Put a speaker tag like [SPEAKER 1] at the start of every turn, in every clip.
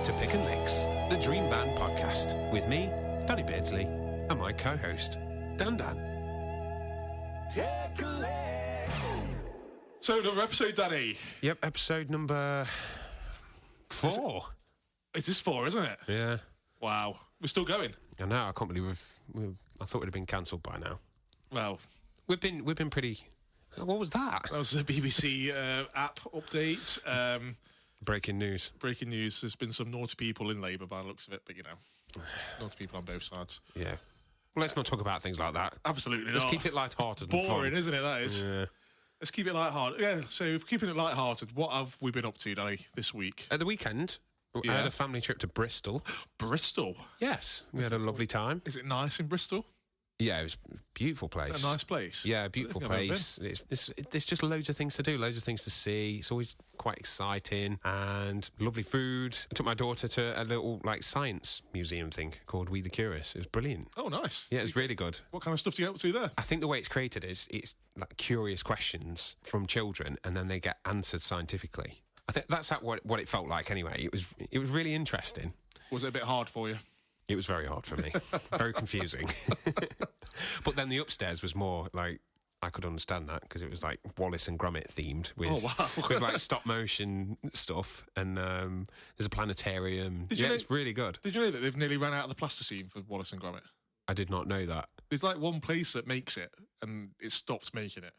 [SPEAKER 1] to Pick and Mix, the Dream Band podcast, with me, Danny Beardsley, and my co-host, Dan.
[SPEAKER 2] So, another episode, Danny.
[SPEAKER 1] Yep, episode number 4.
[SPEAKER 2] It is 4, isn't it?
[SPEAKER 1] Yeah.
[SPEAKER 2] Wow. We're still going.
[SPEAKER 1] I know, I can't believe I thought we'd have been cancelled by now.
[SPEAKER 2] Well,
[SPEAKER 1] We've been pretty... What was that?
[SPEAKER 2] that was the BBC app update.
[SPEAKER 1] Breaking news.
[SPEAKER 2] Breaking news. There's been some naughty people in Labour by the looks of it, but, naughty people on both sides.
[SPEAKER 1] Yeah. Well, let's not talk about things like that.
[SPEAKER 2] Absolutely
[SPEAKER 1] Let's
[SPEAKER 2] not.
[SPEAKER 1] keep it light-hearted and fun.
[SPEAKER 2] Boring, isn't it, that is?
[SPEAKER 1] Yeah.
[SPEAKER 2] Let's keep it light-hearted. Yeah, so keeping it light-hearted, what have we been up to, Danny, this week?
[SPEAKER 1] At the weekend, I had a family trip to Bristol.
[SPEAKER 2] Bristol?
[SPEAKER 1] Yes, we had a lovely time.
[SPEAKER 2] Is it nice in Bristol?
[SPEAKER 1] Yeah, it was a beautiful place.
[SPEAKER 2] Is it a nice place?
[SPEAKER 1] Yeah, beautiful place. There's just loads of things to do, loads of things to see. It's always quite exciting and lovely food. I took my daughter to a little science museum thing called We the Curious. It was brilliant.
[SPEAKER 2] Oh, nice.
[SPEAKER 1] Yeah, it was really good.
[SPEAKER 2] What kind of stuff do you get up to there?
[SPEAKER 1] I think the way it's created is it's like curious questions from children and then they get answered scientifically. I think that's what it felt like anyway. It was really interesting.
[SPEAKER 2] Was it a bit hard for you?
[SPEAKER 1] It was very hard for me. Very confusing. But then the upstairs was more like, I could understand that because it was like Wallace and Gromit themed with, with like stop motion stuff. And there's a planetarium. It's really good.
[SPEAKER 2] Did you know that they've nearly run out of the plasticine for Wallace and Gromit?
[SPEAKER 1] I did not know that.
[SPEAKER 2] There's like one place that makes it and it stopped making it.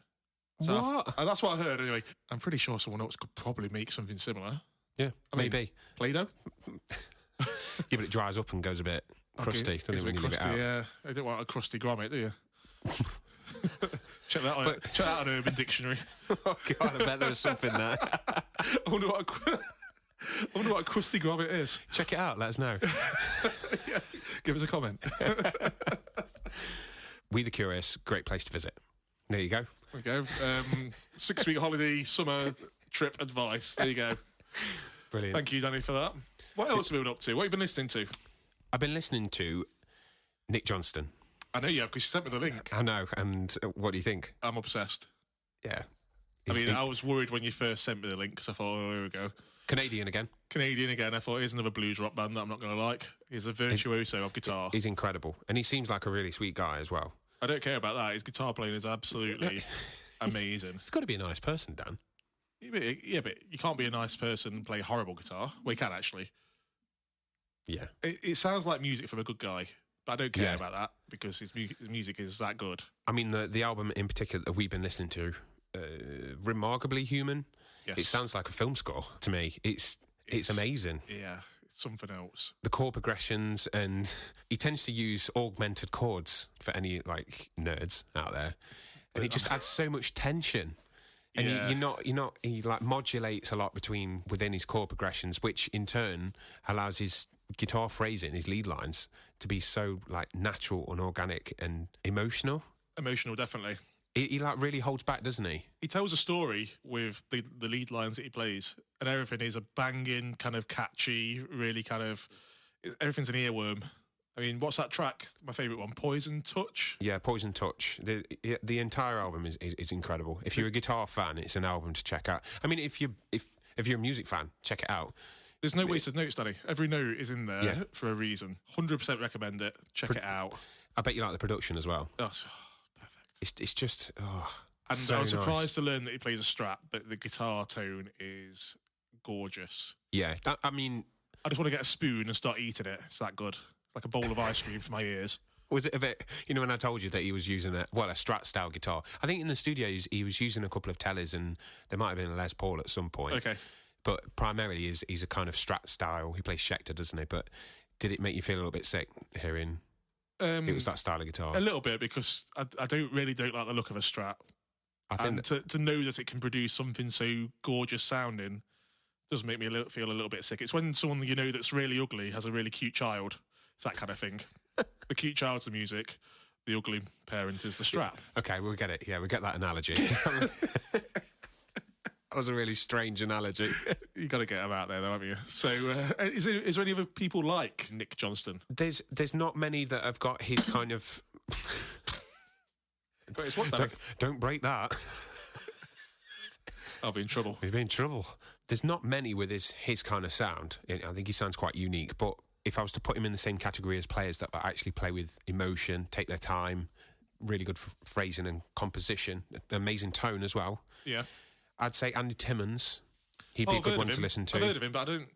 [SPEAKER 2] So
[SPEAKER 1] What?
[SPEAKER 2] That's what I heard anyway. I'm pretty sure someone else could probably make something similar.
[SPEAKER 1] Yeah, maybe.
[SPEAKER 2] Play-Doh?
[SPEAKER 1] Yeah, but it dries up and goes a bit crusty.
[SPEAKER 2] Okay. It's a bit crusty, yeah. I don't want a crusty grommet, do you? Check that out on Urban Dictionary.
[SPEAKER 1] Oh, God, I bet there was something there.
[SPEAKER 2] I wonder what a crusty grommet is.
[SPEAKER 1] Check it out, let us know.
[SPEAKER 2] Yeah, give us a comment.
[SPEAKER 1] We the Curious, great place to visit. There you go.
[SPEAKER 2] There we go. 6-week holiday, summer trip advice. There you go.
[SPEAKER 1] Brilliant.
[SPEAKER 2] Thank you, Danny, for that. What else have we been up to? What have you been listening to?
[SPEAKER 1] I've been listening to Nick Johnston.
[SPEAKER 2] I know you have, because you sent me the link.
[SPEAKER 1] I know, and what do you think?
[SPEAKER 2] I'm obsessed.
[SPEAKER 1] Yeah.
[SPEAKER 2] I was worried when you first sent me the link, because I thought, oh, here we go.
[SPEAKER 1] Canadian again.
[SPEAKER 2] I thought, here's another blues rock band that I'm not going to like. He's a virtuoso of guitar.
[SPEAKER 1] He's incredible. And he seems like a really sweet guy as well.
[SPEAKER 2] I don't care about that. His guitar playing is absolutely amazing.
[SPEAKER 1] You've got to be a nice person, Dan.
[SPEAKER 2] Yeah, but you can't be a nice person and play horrible guitar. Well, you can, actually.
[SPEAKER 1] Yeah.
[SPEAKER 2] It sounds like music from a good guy, but I don't care about that because his music is that good.
[SPEAKER 1] I mean, the album in particular that we've been listening to, Remarkably Human,
[SPEAKER 2] Yes.
[SPEAKER 1] it sounds like a film score to me. It's amazing.
[SPEAKER 2] Yeah, it's something else.
[SPEAKER 1] The chord progressions, and he tends to use augmented chords for any nerds out there, and it just adds so much tension. And he modulates a lot within his chord progressions, which in turn allows his guitar phrasing, his lead lines, to be so natural and organic and emotional.
[SPEAKER 2] Emotional, definitely.
[SPEAKER 1] He really holds back, doesn't he?
[SPEAKER 2] He tells a story with the lead lines that he plays, and everything is a banging, kind of catchy, really kind of... Everything's an earworm. I mean, what's that track? My favourite one, Poison Touch?
[SPEAKER 1] Yeah, Poison Touch. The entire album is incredible. If you're a guitar fan, it's an album to check out. I mean, if you're a music fan, check it out.
[SPEAKER 2] There's no wasted notes, Danny. Every note is in there for a reason. 100% recommend it. Check it out.
[SPEAKER 1] I bet you like the production as well.
[SPEAKER 2] Oh, perfect.
[SPEAKER 1] It's just...
[SPEAKER 2] and
[SPEAKER 1] so
[SPEAKER 2] I was surprised
[SPEAKER 1] nice
[SPEAKER 2] to learn that he plays a Strat, but the guitar tone is gorgeous.
[SPEAKER 1] Yeah, I mean...
[SPEAKER 2] I just want to get a spoon and start eating it. It's that good. It's like a bowl of ice cream for my ears.
[SPEAKER 1] Was it a bit... when I told you that he was using a Strat-style guitar, I think in the studio he was using a couple of Tellers and there might have been a Les Paul at some point.
[SPEAKER 2] Okay.
[SPEAKER 1] But primarily he's a kind of Strat-style. He plays Schecter, doesn't he? But did it make you feel a little bit sick hearing it was that style of guitar?
[SPEAKER 2] A little bit, because I don't like the look of a Strat. I think to know that it can produce something so gorgeous sounding does make me feel a little bit sick. It's when someone that's really ugly has a really cute child. It's that kind of thing. The cute child's the music, the ugly parent is the Strat.
[SPEAKER 1] Okay, we'll get it. Yeah, we get that analogy. That was a really strange analogy.
[SPEAKER 2] You got to get him out there, though, haven't you? So, is there any other people like Nick Johnston?
[SPEAKER 1] There's not many that have got his kind of...
[SPEAKER 2] But it's what, Danny?
[SPEAKER 1] Don't break that.
[SPEAKER 2] I'll be in trouble.
[SPEAKER 1] You'll be in trouble. There's not many with his kind of sound. I think he sounds quite unique. But if I was to put him in the same category as players that actually play with emotion, take their time, really good for phrasing and composition, amazing tone as well.
[SPEAKER 2] Yeah.
[SPEAKER 1] I'd say Andy Timmons. He'd be a good one to listen to.
[SPEAKER 2] I've heard of him, but I don't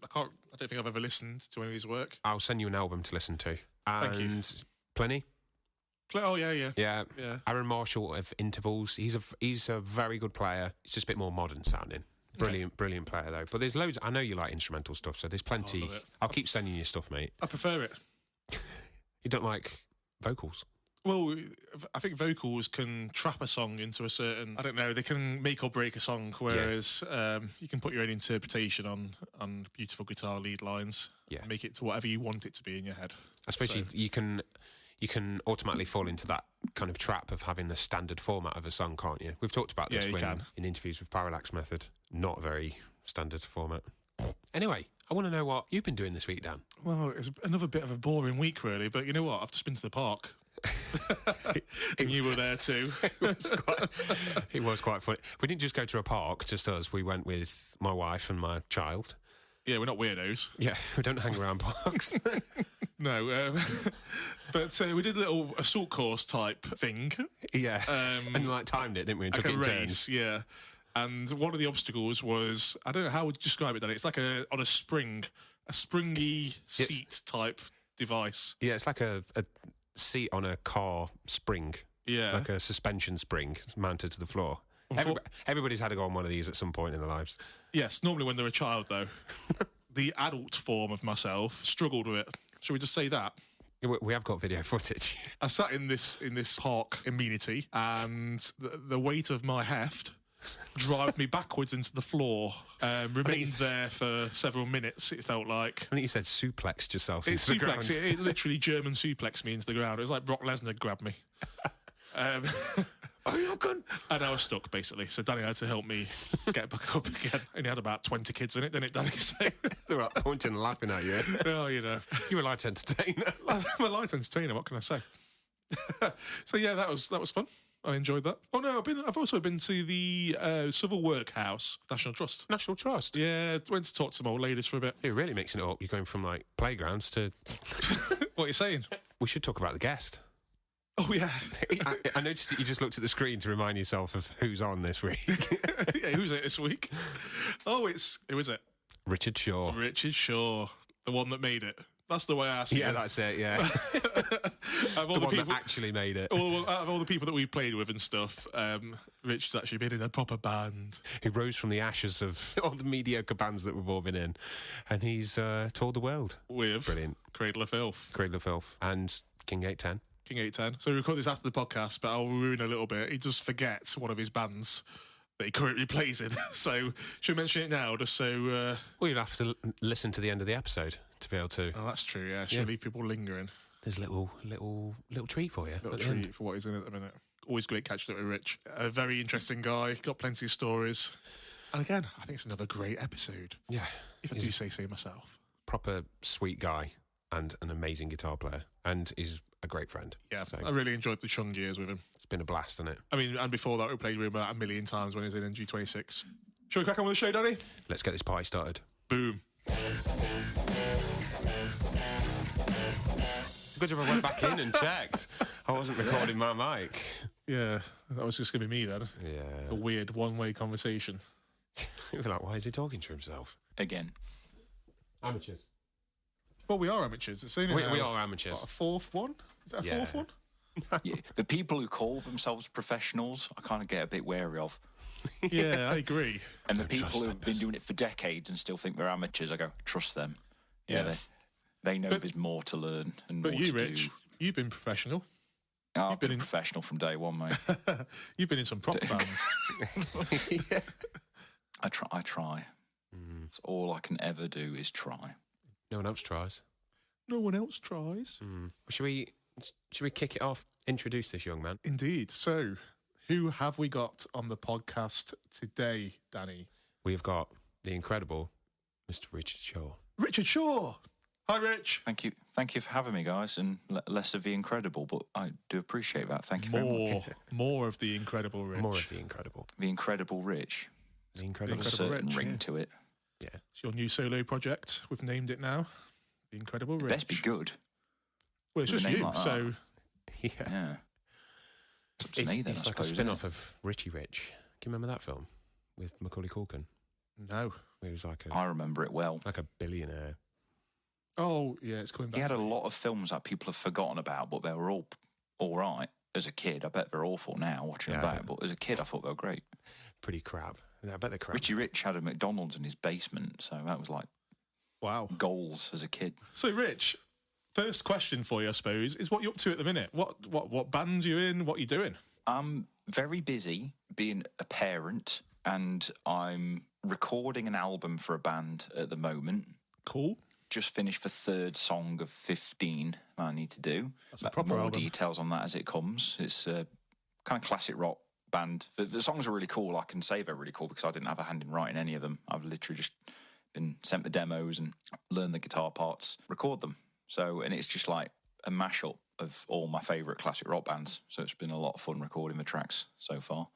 [SPEAKER 2] think I've ever listened to any of his work.
[SPEAKER 1] I'll send you an album to listen to.
[SPEAKER 2] Thank you.
[SPEAKER 1] And Pliny.
[SPEAKER 2] Oh yeah.
[SPEAKER 1] Aaron Marshall of Intervals. He's a very good player. He's just a bit more modern sounding. Brilliant player though. But there's loads. I know you like instrumental stuff, so there's plenty. I'll keep sending you stuff, mate.
[SPEAKER 2] I prefer it.
[SPEAKER 1] You don't like vocals?
[SPEAKER 2] Well, I think vocals can trap a song into a certain, I don't know, they can make or break a song, whereas you can put your own interpretation on beautiful guitar lead lines, make it to whatever you want it to be in your head.
[SPEAKER 1] I suppose you can automatically fall into that kind of trap of having a standard format of a song, can't you? We've talked about this in interviews with Parallax Method. Not a very standard format. Anyway, I want to know what you've been doing this week, Dan.
[SPEAKER 2] Well, it's another bit of a boring week, really, but you know what? I've just been to the park. And you were there too.
[SPEAKER 1] It was quite funny. We didn't just go to a park, just us. We went with my wife and my child.
[SPEAKER 2] Yeah, we're not weirdos.
[SPEAKER 1] Yeah, we don't hang around parks.
[SPEAKER 2] No, but we did a little assault course type thing.
[SPEAKER 1] Yeah, and like timed it, didn't we? And
[SPEAKER 2] like
[SPEAKER 1] took it in
[SPEAKER 2] race,
[SPEAKER 1] turns.
[SPEAKER 2] yeah. And one of the obstacles was, I don't know how would you describe it, Danny. It's like a springy seat type device.
[SPEAKER 1] Yeah, it's like a seat on a car spring.
[SPEAKER 2] Yeah,
[SPEAKER 1] like a suspension spring mounted to the floor. Everybody's had to go on one of these at some point in their lives. Yes,
[SPEAKER 2] normally when they're a child, though. The adult form of myself struggled with it. Shall we just say that?
[SPEAKER 1] We have got video footage.
[SPEAKER 2] I sat in this park amenity, and the weight of my heft drive me backwards into the floor, remained there for several minutes, it felt like.
[SPEAKER 1] I think you said suplexed yourself
[SPEAKER 2] into
[SPEAKER 1] the ground.
[SPEAKER 2] It literally German suplexed me into the ground. It was like Brock Lesnar grabbed me. And I was stuck, basically. So Danny had to help me get back up again. And he had about 20 kids in it, didn't it, Danny? So
[SPEAKER 1] they were like pointing and laughing at you.
[SPEAKER 2] Oh, you know.
[SPEAKER 1] You were a light entertainer.
[SPEAKER 2] I'm a light entertainer, what can I say? So yeah, that was fun. I enjoyed that. Oh no, I've also been to the Civil Workhouse National Trust.
[SPEAKER 1] National Trust?
[SPEAKER 2] Yeah, went to talk to some old ladies for a bit.
[SPEAKER 1] You're really mixing it up. You're going from like playgrounds to...
[SPEAKER 2] What are you saying?
[SPEAKER 1] We should talk about the guest.
[SPEAKER 2] Oh yeah.
[SPEAKER 1] I noticed that you just looked at the screen to remind yourself of who's on this week.
[SPEAKER 2] Yeah, who's it this week? Oh, who is it?
[SPEAKER 1] Richard Shaw.
[SPEAKER 2] Richard Shaw, the one that made it. That's the way I see it.
[SPEAKER 1] Yeah, that's it, yeah. The one that actually made it.
[SPEAKER 2] Out of all the people that we've played with and stuff, Richard's actually been in a proper band.
[SPEAKER 1] He rose from the ashes of all the mediocre bands that we've all been in, and he's toured the world.
[SPEAKER 2] With
[SPEAKER 1] brilliant
[SPEAKER 2] Cradle of Filth.
[SPEAKER 1] Cradle of Filth and King 810.
[SPEAKER 2] King 810. So we record this after the podcast, but I'll ruin a little bit. He just forgets one of his bands that he currently plays in. So should we mention it now, just so...
[SPEAKER 1] Well, you'll have to listen to the end of the episode to be able to...
[SPEAKER 2] Oh, that's true, yeah. Should leave people lingering.
[SPEAKER 1] There's a little treat for you.
[SPEAKER 2] Little treat for what he's in at the minute. Always great catching up with Rich. A very interesting guy. Got plenty of stories. And again, I think it's another great episode.
[SPEAKER 1] Yeah.
[SPEAKER 2] If I do say so myself.
[SPEAKER 1] Proper sweet guy and an amazing guitar player. And he's a great friend.
[SPEAKER 2] Yeah, so I really enjoyed the Chung years with him.
[SPEAKER 1] It's been a blast, hasn't it?
[SPEAKER 2] I mean, and before that, we played with him about 1 million times when he was in NG26. Shall we crack on with the show, Danny?
[SPEAKER 1] Let's get this party started.
[SPEAKER 2] Boom.
[SPEAKER 1] Good job I went back in and checked. I wasn't recording my mic.
[SPEAKER 2] Yeah, that was just going to be me then.
[SPEAKER 1] Yeah.
[SPEAKER 2] A weird one-way conversation.
[SPEAKER 1] You'd be like, why is he talking to himself?
[SPEAKER 3] Again.
[SPEAKER 1] Amateurs.
[SPEAKER 2] Well, we are amateurs.
[SPEAKER 1] We are amateurs.
[SPEAKER 2] What, a fourth one? Is that a fourth one?
[SPEAKER 3] Yeah, the people who call themselves professionals, I kind of get a bit wary of.
[SPEAKER 2] Yeah, I agree.
[SPEAKER 3] And the people who've been doing it for decades and still think they're amateurs, I go, trust them. Yeah, they know there's more to learn and more to do. But you, Rich,
[SPEAKER 2] you've been professional.
[SPEAKER 3] Oh, I've been professional from day one, mate.
[SPEAKER 2] You've been in some proper bands.
[SPEAKER 3] Yeah. I try. That's all I can ever do is try.
[SPEAKER 1] No one else tries.
[SPEAKER 2] No one else tries.
[SPEAKER 1] Should we kick it off? Introduce this young man.
[SPEAKER 2] Indeed. So, who have we got on the podcast today, Danny?
[SPEAKER 1] We've got the incredible Mr. Richard Shaw.
[SPEAKER 2] Richard Shaw! Hi, Rich.
[SPEAKER 3] Thank you for having me, guys, and less of the incredible, but I do appreciate that. Thank you very much.
[SPEAKER 2] More of the incredible Rich.
[SPEAKER 1] More of the incredible.
[SPEAKER 3] The incredible Rich.
[SPEAKER 1] The incredible
[SPEAKER 3] There's a certain
[SPEAKER 2] Rich,
[SPEAKER 3] ring to it.
[SPEAKER 1] Yeah.
[SPEAKER 2] It's your new solo project. We've named it now. The Incredible Rich.
[SPEAKER 3] Best be good.
[SPEAKER 2] Well, it's
[SPEAKER 3] With
[SPEAKER 2] just
[SPEAKER 3] a name
[SPEAKER 2] you,
[SPEAKER 3] like
[SPEAKER 2] so...
[SPEAKER 3] Yeah.
[SPEAKER 1] It's like a spin-off of Richie Rich. Can you remember that film with Macaulay Culkin?
[SPEAKER 2] No.
[SPEAKER 1] He was like
[SPEAKER 3] I remember it well.
[SPEAKER 1] like a billionaire.
[SPEAKER 2] Oh, yeah, it's coming back.
[SPEAKER 3] He had
[SPEAKER 2] to
[SPEAKER 3] a
[SPEAKER 2] me.
[SPEAKER 3] lot of films that people have forgotten about, but they were all right as a kid. I bet they're awful now watching them back, but as a kid, I thought they were great.
[SPEAKER 1] Pretty crap. I bet they're crap.
[SPEAKER 3] Richie Rich had a McDonald's in his basement, so that was like
[SPEAKER 2] Wow.
[SPEAKER 3] goals as a kid.
[SPEAKER 2] So, Rich, first question for you, I suppose, is what you're up to at the minute? What band you in? What you doing?
[SPEAKER 3] I'm very busy being a parent, and I'm recording an album for a band at the moment.
[SPEAKER 2] Cool.
[SPEAKER 3] Just finished the third song of 15 I need to do.
[SPEAKER 2] That's a proper
[SPEAKER 3] More
[SPEAKER 2] album.
[SPEAKER 3] details on that as it comes. It's a kind of classic rock band. The songs are really cool. I can say they're really cool because I didn't have a hand in writing any of them. I've literally just been sent the demos and learned the guitar parts, record them. So, and it's just like a mashup of all my favourite classic rock bands. So it's been a lot of fun recording the tracks so far.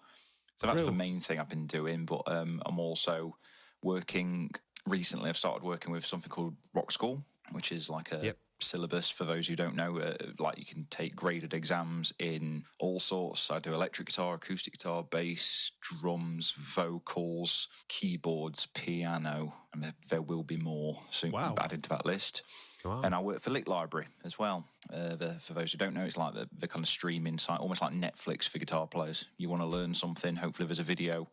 [SPEAKER 3] So that's the main thing I've been doing. But I'm also working... Recently, I've started working with something called Rock School, which is like a syllabus for those who don't know. Like you can take graded exams in all sorts. I do electric guitar, acoustic guitar, bass, drums, vocals, keyboards, piano, and there will be more soon added to that list.
[SPEAKER 1] Wow.
[SPEAKER 3] And I work for Lick Library as well. For those who don't know, it's like the kind of streaming site, almost like Netflix for guitar players. You want to learn something, hopefully there's a video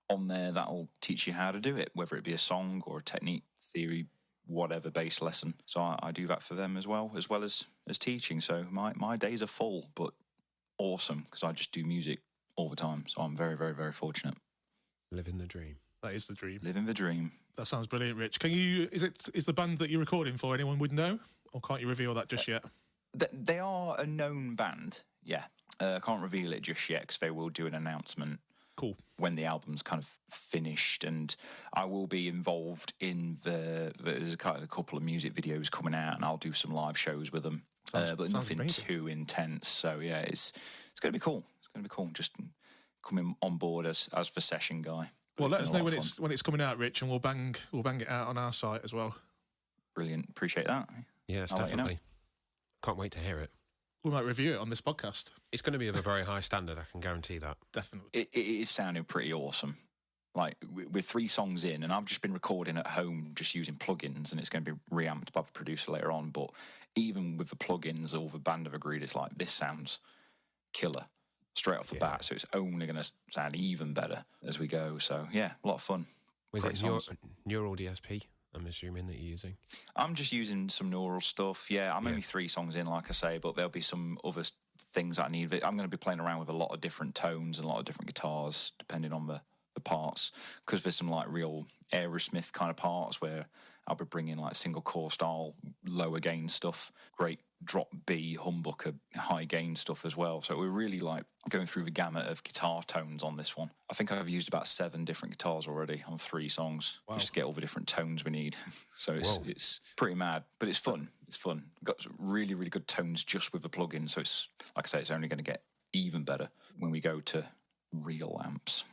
[SPEAKER 3] on there that'll teach you how to do it, whether it be a song or a technique, theory, whatever base lesson. So I do that for them as well as teaching. So my days are full, but awesome because I just do music all the time. So I'm very, very, very fortunate.
[SPEAKER 1] Living the dream.
[SPEAKER 2] That is the dream.
[SPEAKER 3] Living the dream.
[SPEAKER 2] That sounds brilliant, Rich. Is the band that you're recording for anyone would know, or can't you reveal that just yet?
[SPEAKER 3] They are a known band, yeah. I can't reveal it just yet because they will do an announcement.
[SPEAKER 2] Cool.
[SPEAKER 3] When the album's kind of finished, and I will be involved in there's a couple of music videos coming out, and I'll do some live shows with them, but nothing
[SPEAKER 2] amazing.
[SPEAKER 3] too intense. So yeah, it's going to be cool. It's going to be cool. Just coming on board as the session guy.
[SPEAKER 2] Well, let us know when it's coming out, Rich, and we'll bang it out on our site as well.
[SPEAKER 3] Brilliant. Appreciate that.
[SPEAKER 1] Yes,
[SPEAKER 3] I'll
[SPEAKER 1] definitely.
[SPEAKER 3] let you know.
[SPEAKER 1] Can't wait to hear it.
[SPEAKER 2] We might review it on this podcast.
[SPEAKER 1] It's going to be of a very high standard, I can guarantee that.
[SPEAKER 2] Definitely.
[SPEAKER 3] It is sounding pretty awesome. Like, we're 3 songs in, and I've just been recording at home just using plugins, and it's going to be reamped by the producer later on. But even with the plugins, all the band have agreed, it's like, this sounds killer straight off the bat. So it's only going to sound even better as we go. So, yeah, a lot of fun.
[SPEAKER 1] Was
[SPEAKER 3] Great
[SPEAKER 1] it
[SPEAKER 3] songs.
[SPEAKER 1] Neural DSP, I'm assuming, that you're using?
[SPEAKER 3] I'm just using some neural stuff. Yeah, I'm only 3 songs in, like I say, but there'll be some other things that I need. I'm going to be playing around with a lot of different tones and a lot of different guitars, depending on the parts, because there's some like real Aerosmith kind of parts where I'll be bringing like single core style, lower gain stuff, great drop B, humbucker, high gain stuff as well. So we're really like going through the gamut of guitar tones on this one. I think I've used about 7 different guitars already on 3 songs, just to get all the different tones we need. So it's pretty mad, but it's fun. It's fun. Got some really, really good tones just with the plugin. So it's, like I say, it's only going to get even better when we go to real amps.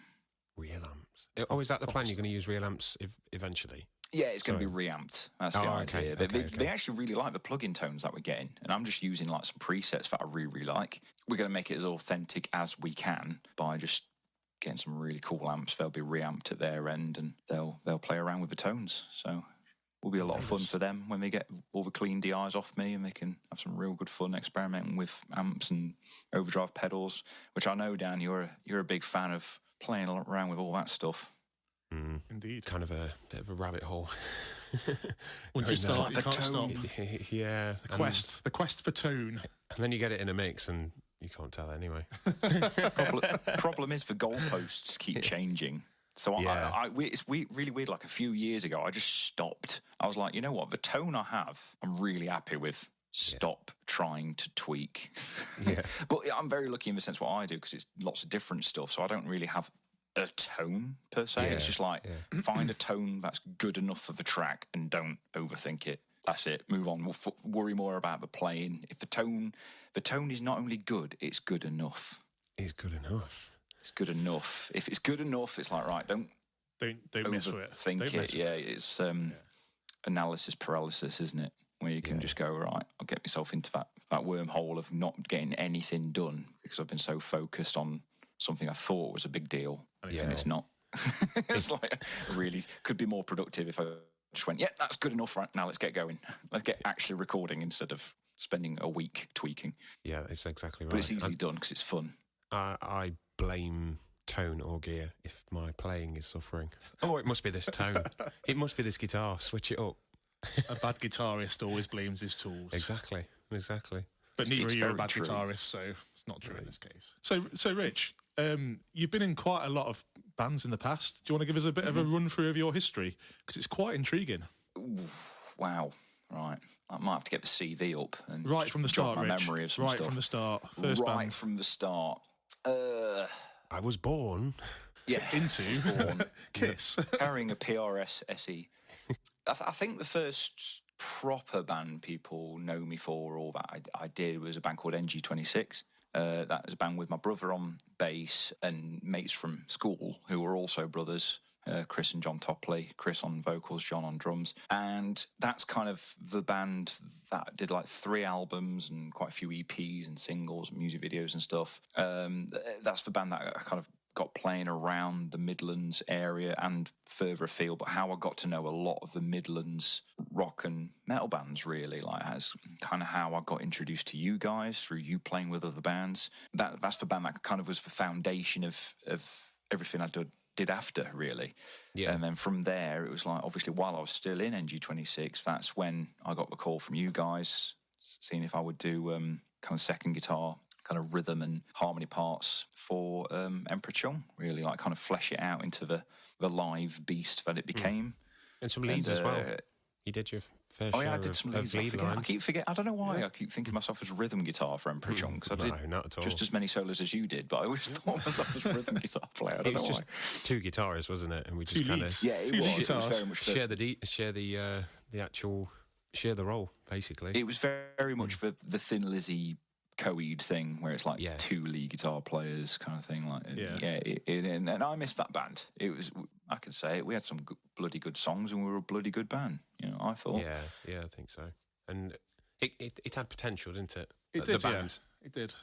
[SPEAKER 1] Real amps. Oh, is that the plan? You're going to use real amps eventually?
[SPEAKER 3] Yeah, it's going to be reamped. That's the idea. They actually really like the plug-in tones that we're getting, and I'm just using like some presets that I really, really like. We're going to make it as authentic as we can by just getting some really cool amps. They'll be reamped at their end, and they'll play around with the tones. So will be a lot of fun for them when they get all the clean DIs off me, and they can have some real good fun experimenting with amps and overdrive pedals, which I know, Dan, you're a big fan of playing around with all that stuff.
[SPEAKER 2] Indeed.
[SPEAKER 1] Kind of a bit of a rabbit hole.
[SPEAKER 2] Once you start, you can't stop.
[SPEAKER 1] Yeah.
[SPEAKER 2] The quest for tone.
[SPEAKER 1] And then you get it in a mix and you can't tell anyway.
[SPEAKER 3] Problem is the goalposts keep changing. So it's really weird. Like a few years ago, I just stopped. I was like, you know what? The tone I have, I'm really happy with. Stop trying to tweak.
[SPEAKER 1] Yeah.
[SPEAKER 3] But I'm very lucky in the sense what I do, because it's lots of different stuff. So I don't really have a tone per se. It's just like find a tone that's good enough for the track and don't overthink it. That's it. Move on. We'll worry more about the playing. If the tone is not only good, it's good enough.
[SPEAKER 1] It's good enough.
[SPEAKER 3] It's good enough. If it's good enough, it's like, right, don't
[SPEAKER 2] don't mess with it.
[SPEAKER 3] Think it. Yeah, it's analysis paralysis, isn't it? Where you can just go, right, I'll get myself into that wormhole of not getting anything done because I've been so focused on something I thought was a big deal, and it's not. It's like really could be more productive if I just went, yeah, that's good enough right now. Let's get going. Let's get actually recording instead of spending a week tweaking.
[SPEAKER 1] Yeah, it's exactly right.
[SPEAKER 3] But it's easily done because it's fun.
[SPEAKER 1] I blame tone or gear if my playing is suffering. Oh, it must be this tone. It must be this guitar. Switch it up.
[SPEAKER 2] A bad guitarist always blames his tools.
[SPEAKER 1] Exactly.
[SPEAKER 2] But neither are you a bad guitarist, so it's not true in this case. So Rich, you've been in quite a lot of bands in the past. Do you want to give us a bit of a run through of your history? Because it's quite intriguing.
[SPEAKER 3] Ooh, wow. Right. I might have to get the CV up. And
[SPEAKER 2] right from the start,
[SPEAKER 3] my
[SPEAKER 2] Rich.
[SPEAKER 3] Memory of some
[SPEAKER 2] right
[SPEAKER 3] stuff.
[SPEAKER 2] From the start. First band.
[SPEAKER 3] Right from the start.
[SPEAKER 1] I was born.
[SPEAKER 3] Yeah.
[SPEAKER 2] Into Kiss.
[SPEAKER 3] Carrying a PRS SE. I think the first proper band people know me for, or that I did, was a band called NG26. That was a band with my brother on bass and mates from school who were also brothers, Chris and John Topley, Chris on vocals, John on drums. And that's kind of the band that did like 3 albums and quite a few EPs and singles and music videos and stuff. That's the band that I kind of got playing around the Midlands area and further afield, but how I got to know a lot of the Midlands rock and metal bands, really, like that's kind of how I got introduced to you guys through you playing with other bands. That's the band that kind of was the foundation of everything I did after, really. Yeah. And then from there, it was like, obviously, while I was still in NG26, that's when I got the call from you guys, seeing if I would do kind of second guitar, kind of rhythm and harmony parts for Emperor Chung, really, like kind of flesh it out into the live beast that it became.
[SPEAKER 1] And some leads as well. You did your fair share
[SPEAKER 3] I did some leads.
[SPEAKER 1] lead lines.
[SPEAKER 3] I keep forgetting. I don't know why I keep thinking of myself as rhythm guitar for Emperor Chung, because I did
[SPEAKER 1] not at all.
[SPEAKER 3] just as many solos as you did, but I always thought of myself as rhythm guitar player. I don't know why.
[SPEAKER 1] Just 2 guitars, wasn't it? And we just kind of
[SPEAKER 3] it was very much
[SPEAKER 1] share the actual role, basically.
[SPEAKER 3] It was very much the Thin Lizzy Coed thing, where it's like 2 lead guitar players kind of thing. Like, and I missed that band. It was, I can say it, we had some bloody good songs and we were a bloody good band, you know, I thought.
[SPEAKER 1] Yeah, I think so. And it had potential, didn't it?
[SPEAKER 2] It did, the band. Yeah, it did.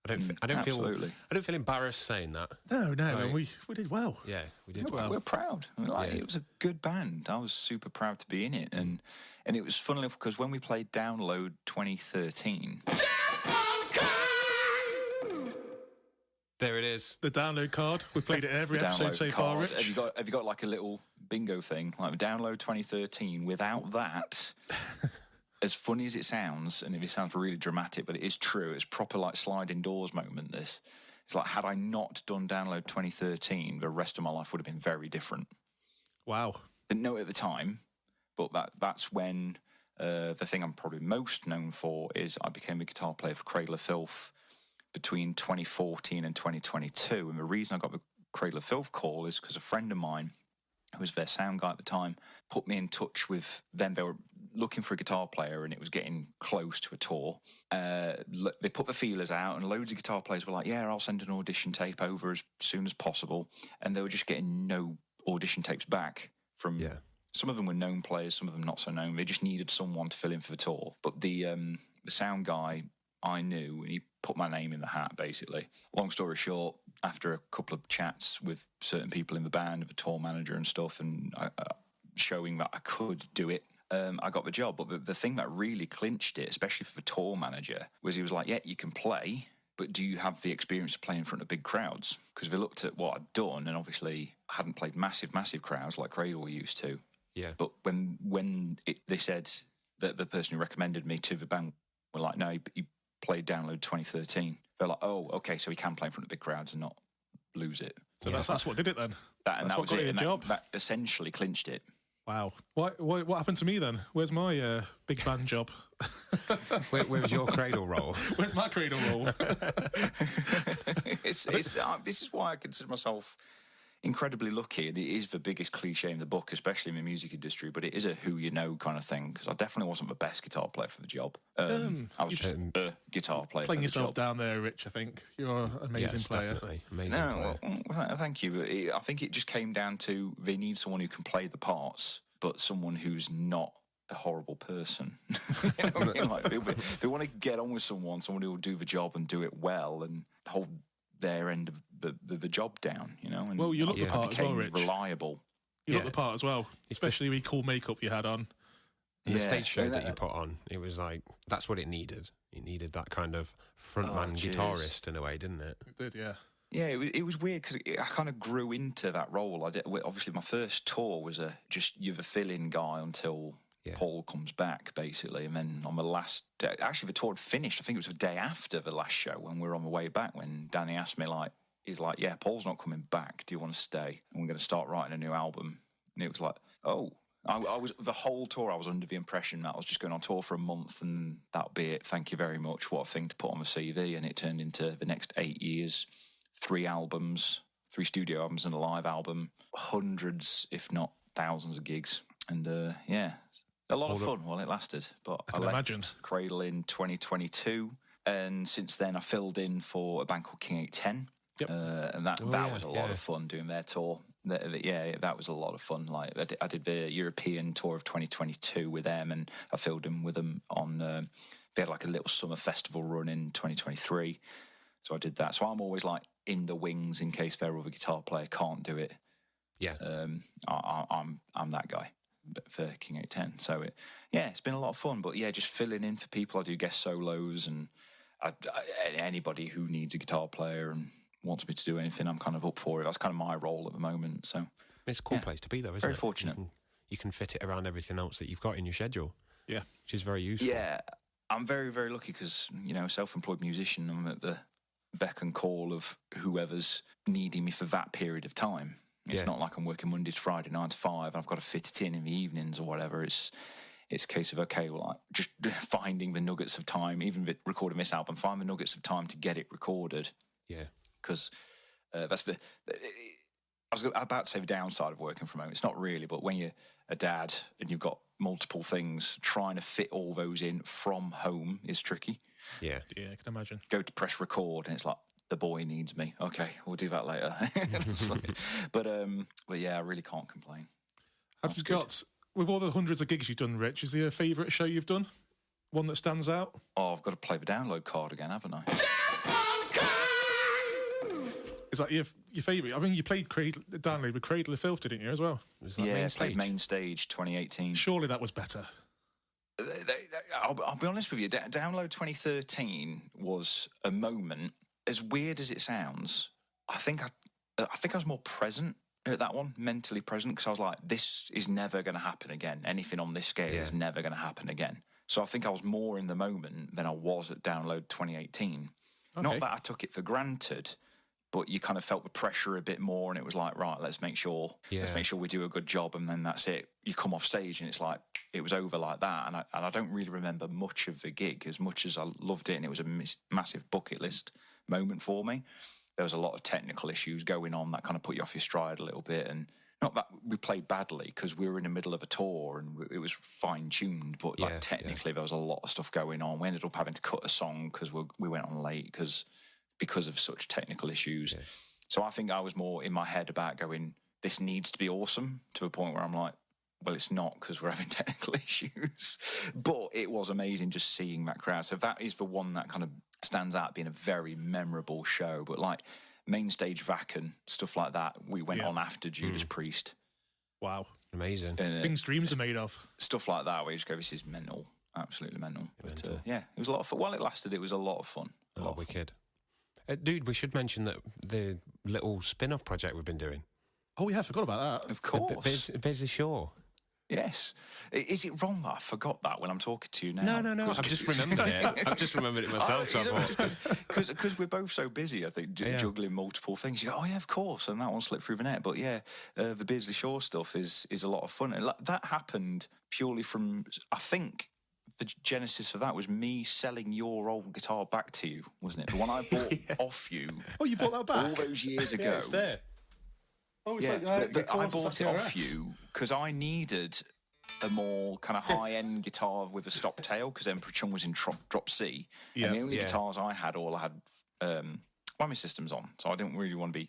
[SPEAKER 1] I don't feel embarrassed saying that.
[SPEAKER 2] No, and we did well.
[SPEAKER 1] Yeah, we did well.
[SPEAKER 3] We're proud. It was a good band. I was super proud to be in it, and it was fun enough because when we played Download 2013.
[SPEAKER 1] There it is.
[SPEAKER 2] The download card. We played it every episode so far, Rich.
[SPEAKER 3] Have you got like a little bingo thing? Like Download 2013. Without that, as funny as it sounds, and if it sounds really dramatic, but it is true, it's proper like sliding doors moment, this. It's like, had I not done Download 2013, the rest of my life would have been very different.
[SPEAKER 2] Wow.
[SPEAKER 3] Didn't know it at the time, but that's when the thing I'm probably most known for is I became a guitar player for Cradle of Filth between 2014 and 2022. And the reason I got the Cradle of Filth call is because a friend of mine, who was their sound guy at the time, put me in touch with them. They were looking for a guitar player and it was getting close to a tour. They put the feelers out and loads of guitar players were like, yeah, I'll send an audition tape over as soon as possible. And they were just getting no audition tapes back from... Yeah. Some of them were known players, some of them not so known. They just needed someone to fill in for the tour. But the sound guy I knew, and he put my name in the hat, basically. Long story short, after a couple of chats with certain people in the band, the tour manager and stuff, and showing that I could do it, I got the job. But the thing that really clinched it, especially for the tour manager, was he was like, yeah, you can play, but do you have the experience of playing in front of big crowds? Because they looked at what I'd done, and obviously I hadn't played massive crowds like Cradle were used to. Yeah. But when they said that the person who recommended me to the band were like, no, he played Download 2013. They're like, oh, okay, so he can play in front of big crowds and not lose it.
[SPEAKER 2] So that's what did it then.
[SPEAKER 3] That was it. And that essentially clinched it.
[SPEAKER 2] Wow. What happened to me then? Where's my big band job?
[SPEAKER 1] Where was your Cradle role?
[SPEAKER 2] Where's my Cradle role?
[SPEAKER 3] This is why I consider myself incredibly lucky, and it is the biggest cliche in the book, especially in the music industry, but it is a who you know kind of thing, because I definitely wasn't the best guitar player for the job. I was just a guitar player.
[SPEAKER 2] Playing yourself down there, Rich, I think. You're an amazing player.
[SPEAKER 1] Definitely. Amazing player.
[SPEAKER 3] Well, thank you. I think it just came down to they need someone who can play the parts, but someone who's not a horrible person. You know what I mean? Like, they want to get on with someone who will do the job and do it well and hold their end of the job down, you know. And
[SPEAKER 2] well, you look the part as well, Rich.
[SPEAKER 3] Reliable.
[SPEAKER 2] You look the part as well, especially with cool makeup you had on.
[SPEAKER 1] And the stage show that you put on, it was like, that's what it needed. It needed that kind of frontman guitarist in a way, didn't it?
[SPEAKER 2] It did, yeah.
[SPEAKER 3] Yeah, it was weird because I kind of grew into that role. Obviously, my first tour was you're the fill-in guy until Paul comes back, basically. And then on the last day, actually the tour had finished. I think it was the day after the last show when we were on the way back, when Danny asked me, he's like, yeah, Paul's not coming back. Do you want to stay? And we're going to start writing a new album. And it was like, oh. I was the whole tour. I was under the impression that I was just going on tour for a month and that'll be it. Thank you very much. What a thing to put on the CV. And it turned into the next 8 years, 3 albums, 3 studio albums and a live album, hundreds, if not thousands of gigs. And a lot of fun while it lasted. But I left Cradle in 2022, and since then I filled in for a band called King 810. Yep. And that was a lot of fun doing their tour. That was a lot of fun. Like I did the European tour of 2022 with them, and I filled in with them on. They had like a little summer festival run in 2023, so I did that. So I'm always like in the wings in case their other guitar player can't do it. Yeah. I'm that guy for King 810. So it's been a lot of fun. But yeah, just filling in for people. I do guest solos, and anybody who needs a guitar player and wants me to do anything, I'm kind of up for it. That's kind of my role at the moment. So
[SPEAKER 1] it's a cool place to be, though, isn't it?
[SPEAKER 3] Very fortunate.
[SPEAKER 1] You can fit it around everything else that you've got in your schedule.
[SPEAKER 2] Yeah,
[SPEAKER 1] which is very useful.
[SPEAKER 3] Yeah, I'm very, very lucky because, you know, self-employed musician, I'm at the beck and call of whoever's needing me for that period of time. It's not like I'm working Monday to Friday, 9 to 5, and I've got to fit it in the evenings or whatever. It's a case of, okay, well, like, just finding the nuggets of time, even recording this album, find the nuggets of time to get it recorded.
[SPEAKER 1] Yeah.
[SPEAKER 3] Because that's I was about to say the downside of working from home. It's not really, but when you're a dad and you've got multiple things, trying to fit all those in from home is tricky.
[SPEAKER 2] Yeah, I can imagine.
[SPEAKER 3] Go to press record and it's like, the boy needs me. Okay, we'll do that later. But yeah, I really can't complain.
[SPEAKER 2] Have you got, with all the hundreds of gigs you've done, Rich, is there a favourite show you've done? One that stands out?
[SPEAKER 3] Oh, I've got to play the download card again, haven't I?
[SPEAKER 2] Is that your favourite? I mean, you played download with Cradle of Filth, didn't you, as well?
[SPEAKER 3] I played Main Stage 2018.
[SPEAKER 2] Surely that was better.
[SPEAKER 3] I'll be honest with you, Download 2013 was a moment, as weird as it sounds, I think I was more present at that one, mentally present, because I was like, this is never going to happen again. Anything on this scale is never going to happen again. So I think I was more in the moment than I was at Download 2018. Okay. Not that I took it for granted, but you kind of felt the pressure a bit more, and it was like, right, let's make sure we do a good job, and then that's it. You come off stage, and it's like, it was over like that, and I don't really remember much of the gig, as much as I loved it, and it was a massive bucket list moment for me. There was a lot of technical issues going on that kind of put you off your stride a little bit, and not that we played badly, because we were in the middle of a tour, and it was fine-tuned, but technically there was a lot of stuff going on. We ended up having to cut a song because we went on late, because of such technical issues. Yeah. So I think I was more in my head about going, this needs to be awesome, to a point where I'm like, well, it's not, because we're having technical issues. But it was amazing just seeing that crowd. So that is the one that kind of stands out being a very memorable show. But like Main Stage Vacan, stuff like that, we went on after Judas Priest.
[SPEAKER 2] Wow.
[SPEAKER 1] Amazing.
[SPEAKER 2] Things dreams are made of.
[SPEAKER 3] Stuff like that, where you just go, this is mental. Absolutely mental. But it was a lot of fun. While it lasted, it was a lot of fun.
[SPEAKER 1] Oh, wicked. Dude, we should mention that the little spin-off project we've been doing.
[SPEAKER 2] Oh, yeah, I forgot about that.
[SPEAKER 3] Of course.
[SPEAKER 1] Busy Shore. Yes.
[SPEAKER 3] Is it wrong that I forgot that when I'm talking to you now?
[SPEAKER 1] No. I've just remembered it. I've just remembered it myself.
[SPEAKER 3] Because we're both so busy, I think, juggling multiple things. You go, oh, yeah, of course. And that one slipped through the net. But yeah, the Beardsley Shore stuff is a lot of fun. And that happened purely from, I think, the genesis of that was me selling your old guitar back to you, wasn't it? The one I bought off you.
[SPEAKER 2] Oh, you bought that back?
[SPEAKER 3] All those years ago.
[SPEAKER 2] Yeah, it's there. Oh, it's
[SPEAKER 3] I bought it off you because I needed a more kind of high-end guitar with a stop tail because Emperor Chung was in drop C. And the only guitars I had whammy systems on, so I didn't really want to be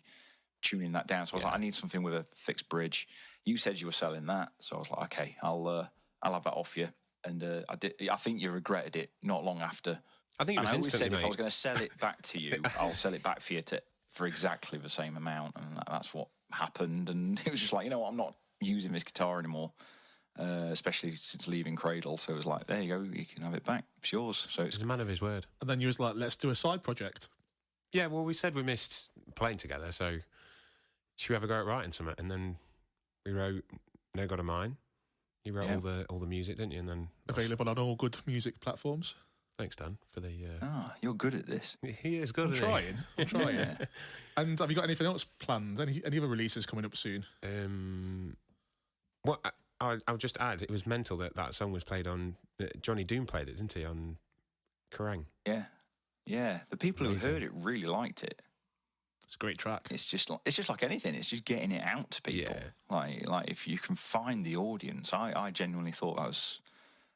[SPEAKER 3] tuning that down. So I was like, I need something with a fixed bridge. You said you were selling that, so I was like, okay, I'll have that off you. And I did. I think you regretted it not long after.
[SPEAKER 1] I think it was instantly,
[SPEAKER 3] said
[SPEAKER 1] mate.
[SPEAKER 3] If I was going to sell it back to you, I'll sell it back for you for exactly the same amount, and that's what happened. And it was just like, you know what, I'm not using this guitar anymore, especially since leaving Cradle. So it was like, there you go, you can have it back. It's yours. So it's
[SPEAKER 1] a man of his word.
[SPEAKER 2] And then you was like, let's do a side project.
[SPEAKER 1] Yeah, well, we said we missed playing together, so should we have a go at writing something? And then we wrote No God of Mine. You wrote all the music, didn't you? And then
[SPEAKER 2] available on all good music platforms.
[SPEAKER 1] Thanks, Dan, for the.
[SPEAKER 3] You're good at this.
[SPEAKER 1] He is good.
[SPEAKER 2] I'm trying. Yeah. And have you got anything else planned? Any other releases coming up soon?
[SPEAKER 1] What I'll just add, it was mental that song was played on. Johnny Doom played it, didn't he? On Kerrang.
[SPEAKER 3] Yeah. The people who heard it really liked it.
[SPEAKER 2] It's a great track.
[SPEAKER 3] It's just like anything. It's just getting it out to people. Yeah. Like if you can find the audience, I genuinely thought that was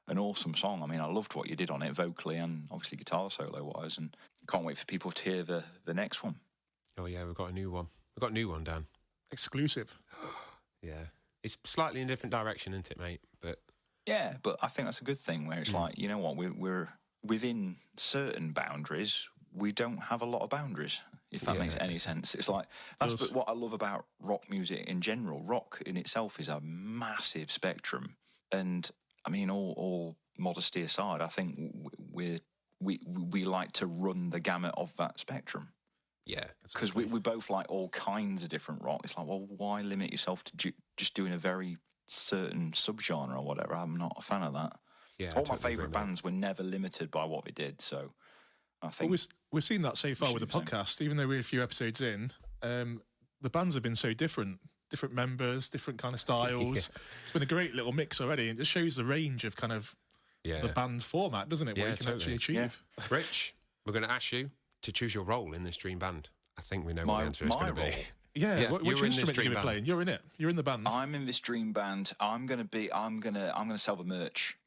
[SPEAKER 3] an awesome song. I mean, I loved what you did on it vocally and obviously guitar solo wise, and can't wait for people to hear the next one.
[SPEAKER 1] Oh yeah, we've got a new one. Dan.
[SPEAKER 2] Exclusive.
[SPEAKER 1] Yeah, it's slightly in a different direction, isn't it, mate? But
[SPEAKER 3] yeah, but I think that's a good thing. Where it's like, you know what, we're within certain boundaries. We don't have a lot of boundaries, if that makes any sense. It's like, that's what I love about rock music in general. Rock in itself is a massive spectrum. And, I mean, all modesty aside, I think we like to run the gamut of that spectrum.
[SPEAKER 1] Yeah.
[SPEAKER 3] Because we both like all kinds of different rock. It's like, well, why limit yourself to just doing a very certain subgenre or whatever? I'm not a fan of that.
[SPEAKER 1] Yeah,
[SPEAKER 3] all my favourite bands were never limited by what they did, so... I think
[SPEAKER 2] we've seen that so far with the podcast. Even though we're a few episodes in, the bands have been so different members, different kind of styles. It's been a great little mix already, and it shows the range of kind of the band format, doesn't it? What you can actually achieve.
[SPEAKER 1] Yeah. Rich, we're going to ask you to choose your role in this dream band. I think we know what the answer is going to be.
[SPEAKER 2] Yeah, which instrument are you going to be playing? You're in it. You're in the band.
[SPEAKER 3] I'm in this dream band. I'm gonna sell the merch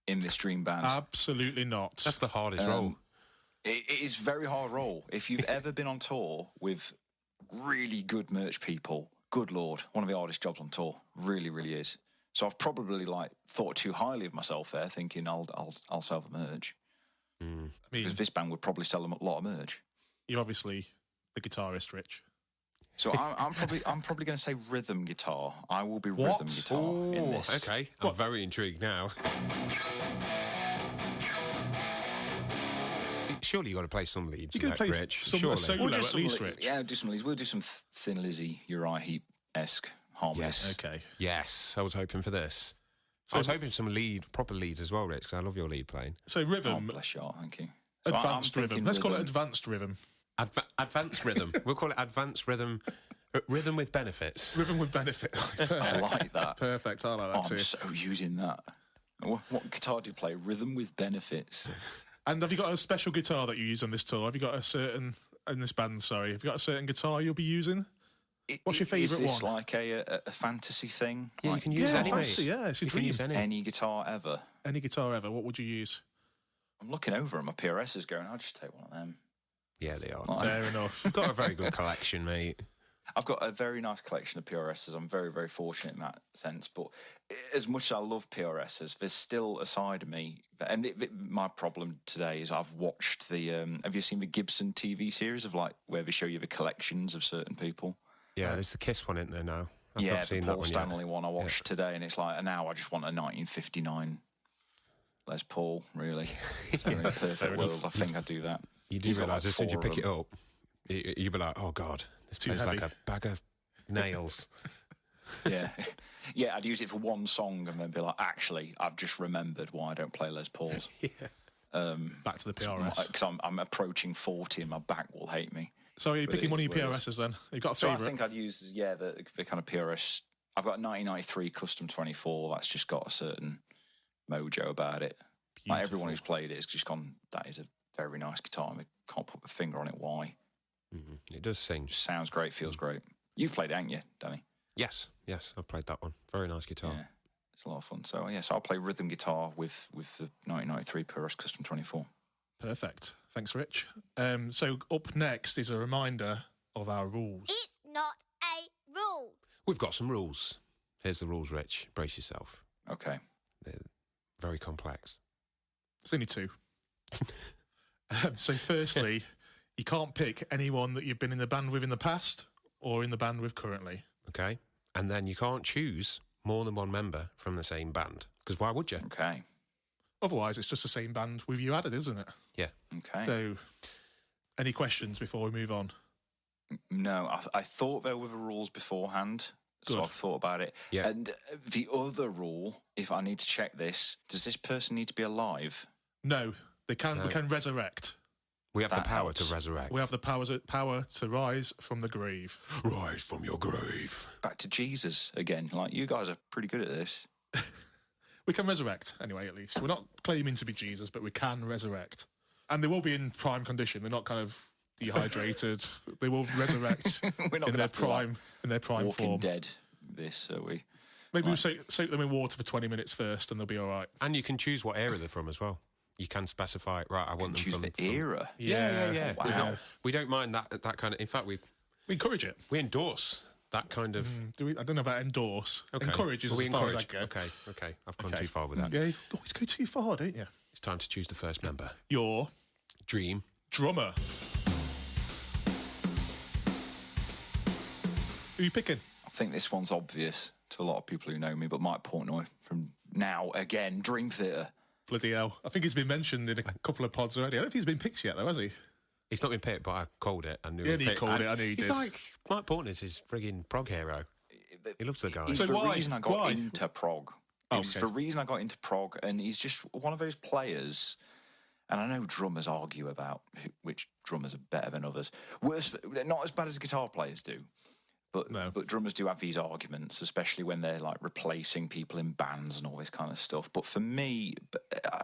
[SPEAKER 3] in this dream band.
[SPEAKER 2] Absolutely not.
[SPEAKER 1] That's the hardest role.
[SPEAKER 3] It is a very hard role. If you've ever been on tour with really good merch people, good Lord, one of the hardest jobs on tour. Really, really is. So I've probably thought too highly of myself there, thinking I'll sell the merch.
[SPEAKER 2] I mean,
[SPEAKER 3] because this band would probably sell them a lot of merch.
[SPEAKER 2] You're obviously the guitarist, Rich.
[SPEAKER 3] So I'm probably going to say rhythm guitar. I will be rhythm guitar in this.
[SPEAKER 1] Okay, I'm very intrigued now. Surely you got to play some leads.
[SPEAKER 2] You can play
[SPEAKER 1] Rich.
[SPEAKER 2] some solo at least, Rich.
[SPEAKER 3] Yeah, do some leads. We'll do some Thin Lizzy, Uriah Heep-esque harmonies.
[SPEAKER 1] Yes.
[SPEAKER 2] Okay.
[SPEAKER 1] Yes, I was hoping for this. So I was hoping some proper leads as well, Rich, because I love your lead playing.
[SPEAKER 2] So rhythm.
[SPEAKER 3] Oh, bless you, thank you. So
[SPEAKER 2] advanced rhythm. Let's call it advanced rhythm.
[SPEAKER 1] Advanced rhythm. We'll call it advanced rhythm. Rhythm with benefits.
[SPEAKER 2] Rhythm with benefit. Perfect.
[SPEAKER 3] I like that.
[SPEAKER 2] Perfect. I like that too.
[SPEAKER 3] I'm so using that. What guitar do you play? Rhythm with benefits.
[SPEAKER 2] And have you got a special guitar that you use on this tour? Have you got a certain in this band? Sorry, have you got a certain guitar you'll be using? What's your favourite one?
[SPEAKER 3] Is this like a fantasy thing?
[SPEAKER 1] Yeah, you can use any.
[SPEAKER 2] Fantasy, yeah, it's a dream.
[SPEAKER 1] Use
[SPEAKER 3] any guitar ever.
[SPEAKER 2] Any guitar ever. What would you use?
[SPEAKER 3] I'm looking over and my PRSs going, I'll just take one of them.
[SPEAKER 1] Yeah, they are.
[SPEAKER 2] Fair enough.
[SPEAKER 1] You've got a very good collection, mate.
[SPEAKER 3] I've got a very nice collection of PRSs. I'm very, very fortunate in that sense. But as much as I love PRSs, there's still a side of me. And my problem today is I've watched the... have you seen the Gibson TV series of where they show you the collections of certain people?
[SPEAKER 1] Yeah, there's the Kiss one, isn't there now? I've
[SPEAKER 3] not
[SPEAKER 1] seen
[SPEAKER 3] the Paul
[SPEAKER 1] that one
[SPEAKER 3] Stanley one I watched today, and it's like, now I just want a 1959 Les Paul, really. So in a perfect world, I think I'd do that.
[SPEAKER 1] You do realise as soon as you pick it up, you'd be like, oh God, this plays like a bag of nails.
[SPEAKER 3] Yeah. Yeah, I'd use it for one song and then be like, actually, I've just remembered why I don't play Les Pauls.
[SPEAKER 2] Back to the PRS.
[SPEAKER 3] Because I'm approaching 40 and my back will hate me.
[SPEAKER 2] So are you picking one of your PRSs then? You've got a favourite?
[SPEAKER 3] I think I'd use, the kind of PRS. I've got a 1993 Custom 24 that's just got a certain mojo about it. Like everyone who's played it has just gone, that is a very nice guitar. I can't put my finger on it why.
[SPEAKER 1] Mm-hmm. It does sing.
[SPEAKER 3] Just sounds great, feels great. You've played it, haven't you, Danny?
[SPEAKER 1] Yes, I've played that one. Very nice guitar.
[SPEAKER 3] Yeah, it's a lot of fun. So, so I'll play rhythm guitar with the 1993 Purist Custom 24.
[SPEAKER 2] Perfect. Thanks, Rich. So up next is a reminder of our rules.
[SPEAKER 4] It's not a rule.
[SPEAKER 1] We've got some rules. Here's the rules, Rich. Brace yourself.
[SPEAKER 3] Okay.
[SPEAKER 1] They're very complex.
[SPEAKER 2] It's only 2. So firstly, you can't pick anyone that you've been in the band with in the past or in the band with currently.
[SPEAKER 1] Okay. And then you can't choose more than one member from the same band. Because why would you?
[SPEAKER 3] Okay.
[SPEAKER 2] Otherwise, it's just the same band with you added, isn't it?
[SPEAKER 1] Yeah.
[SPEAKER 3] Okay.
[SPEAKER 2] So, any questions before we move on?
[SPEAKER 3] No, I thought there were the rules beforehand.
[SPEAKER 2] Good.
[SPEAKER 3] So I've thought about it.
[SPEAKER 1] Yeah.
[SPEAKER 3] And the other rule, if I need to check this, does this person need to be alive?
[SPEAKER 2] No, they can.
[SPEAKER 1] No.
[SPEAKER 2] We can resurrect.
[SPEAKER 1] We have the
[SPEAKER 3] That
[SPEAKER 1] power
[SPEAKER 3] helps.
[SPEAKER 1] to resurrect.
[SPEAKER 2] We have the power to rise from the grave.
[SPEAKER 1] Rise from your grave.
[SPEAKER 3] Back to Jesus again. Like, you guys are pretty good at this.
[SPEAKER 2] We can resurrect, anyway, at least. We're not claiming to be Jesus, but we can resurrect. And they will be in prime condition. They're not kind of dehydrated. They will resurrect
[SPEAKER 3] We're not
[SPEAKER 2] in
[SPEAKER 3] gonna
[SPEAKER 2] their
[SPEAKER 3] have to, like,
[SPEAKER 2] prime
[SPEAKER 3] Walking
[SPEAKER 2] form.
[SPEAKER 3] Dead, this, are we?
[SPEAKER 2] Maybe we'll soak them in water for 20 minutes first and they'll be all right.
[SPEAKER 1] And you can choose what era they're from as well. You can specify, right, I want them
[SPEAKER 3] Choose
[SPEAKER 1] from...
[SPEAKER 3] the era.
[SPEAKER 1] Yeah.
[SPEAKER 3] Wow.
[SPEAKER 1] We don't mind that kind of... In fact, we
[SPEAKER 2] encourage it.
[SPEAKER 1] endorse that kind of...
[SPEAKER 2] Do we? I don't know about endorse.
[SPEAKER 1] Okay.
[SPEAKER 2] Encourage is
[SPEAKER 1] Well, we
[SPEAKER 2] as far as I
[SPEAKER 1] encourage.
[SPEAKER 2] go.
[SPEAKER 1] Okay. I've gone too far with that.
[SPEAKER 2] Yeah, you always go too far, don't you?
[SPEAKER 1] It's time to choose the first member.
[SPEAKER 2] Your
[SPEAKER 1] Dream.
[SPEAKER 2] drummer. Who are you picking?
[SPEAKER 3] I think this one's obvious to a lot of people who know me, but Mike Portnoy from Now Again, Dream Theater.
[SPEAKER 2] Bloody hell. I think he's been mentioned in a couple of pods already. I don't know if he's been picked yet, though, has he?
[SPEAKER 1] He's not been picked, but I called it. I knew
[SPEAKER 2] Yeah,
[SPEAKER 1] he'd
[SPEAKER 2] he
[SPEAKER 1] pick-
[SPEAKER 2] called
[SPEAKER 1] and
[SPEAKER 2] it, I knew he
[SPEAKER 1] He's
[SPEAKER 2] did.
[SPEAKER 1] like, Mike Portnoy's his frigging prog hero. He loves the guy.
[SPEAKER 3] He's
[SPEAKER 2] So
[SPEAKER 3] the
[SPEAKER 2] why?
[SPEAKER 3] reason I got
[SPEAKER 2] Why?
[SPEAKER 3] into prog. It was
[SPEAKER 2] Okay.
[SPEAKER 3] the reason I got into prog, and he's just one of those players. And I know drummers argue about which drummers are better than others. Worse, not as bad as guitar players do, but
[SPEAKER 2] No.
[SPEAKER 3] but drummers do have these arguments, especially when they're like replacing people in bands and all this kind of stuff. But for me,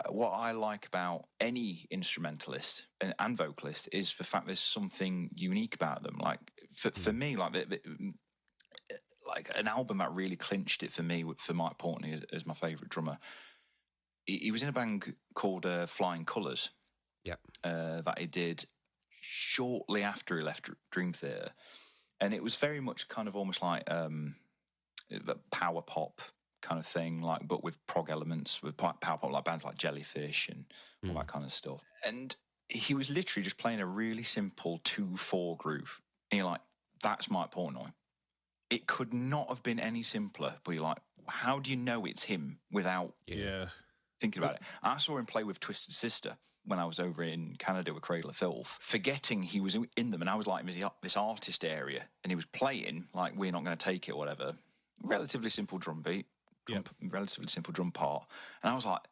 [SPEAKER 3] what I like about any instrumentalist and vocalist is the fact there's something unique about them. Like for me, like like an album that really clinched it for me for Mike Portnoy as my favourite drummer. He was in a band called Flying Colours.
[SPEAKER 1] Yep.
[SPEAKER 3] That he did shortly after he left Dream Theater. And it was very much kind of almost like a power pop kind of thing, like, but with prog elements, with power pop, like bands like Jellyfish and all that kind of stuff. And he was literally just playing a really simple 2/4 groove. And you're like, that's Mike Portnoy. It could not have been any simpler, but you're like, how do you know it's him without
[SPEAKER 2] Yeah.
[SPEAKER 3] thinking about it? I saw him play with Twisted Sister when I was over in Canada with Cradle of Filth, forgetting he was in them, and I was like, this artist area, and he was playing like We're Not Going to Take It or whatever. Relatively simple drum beat, relatively simple drum part, and I was like,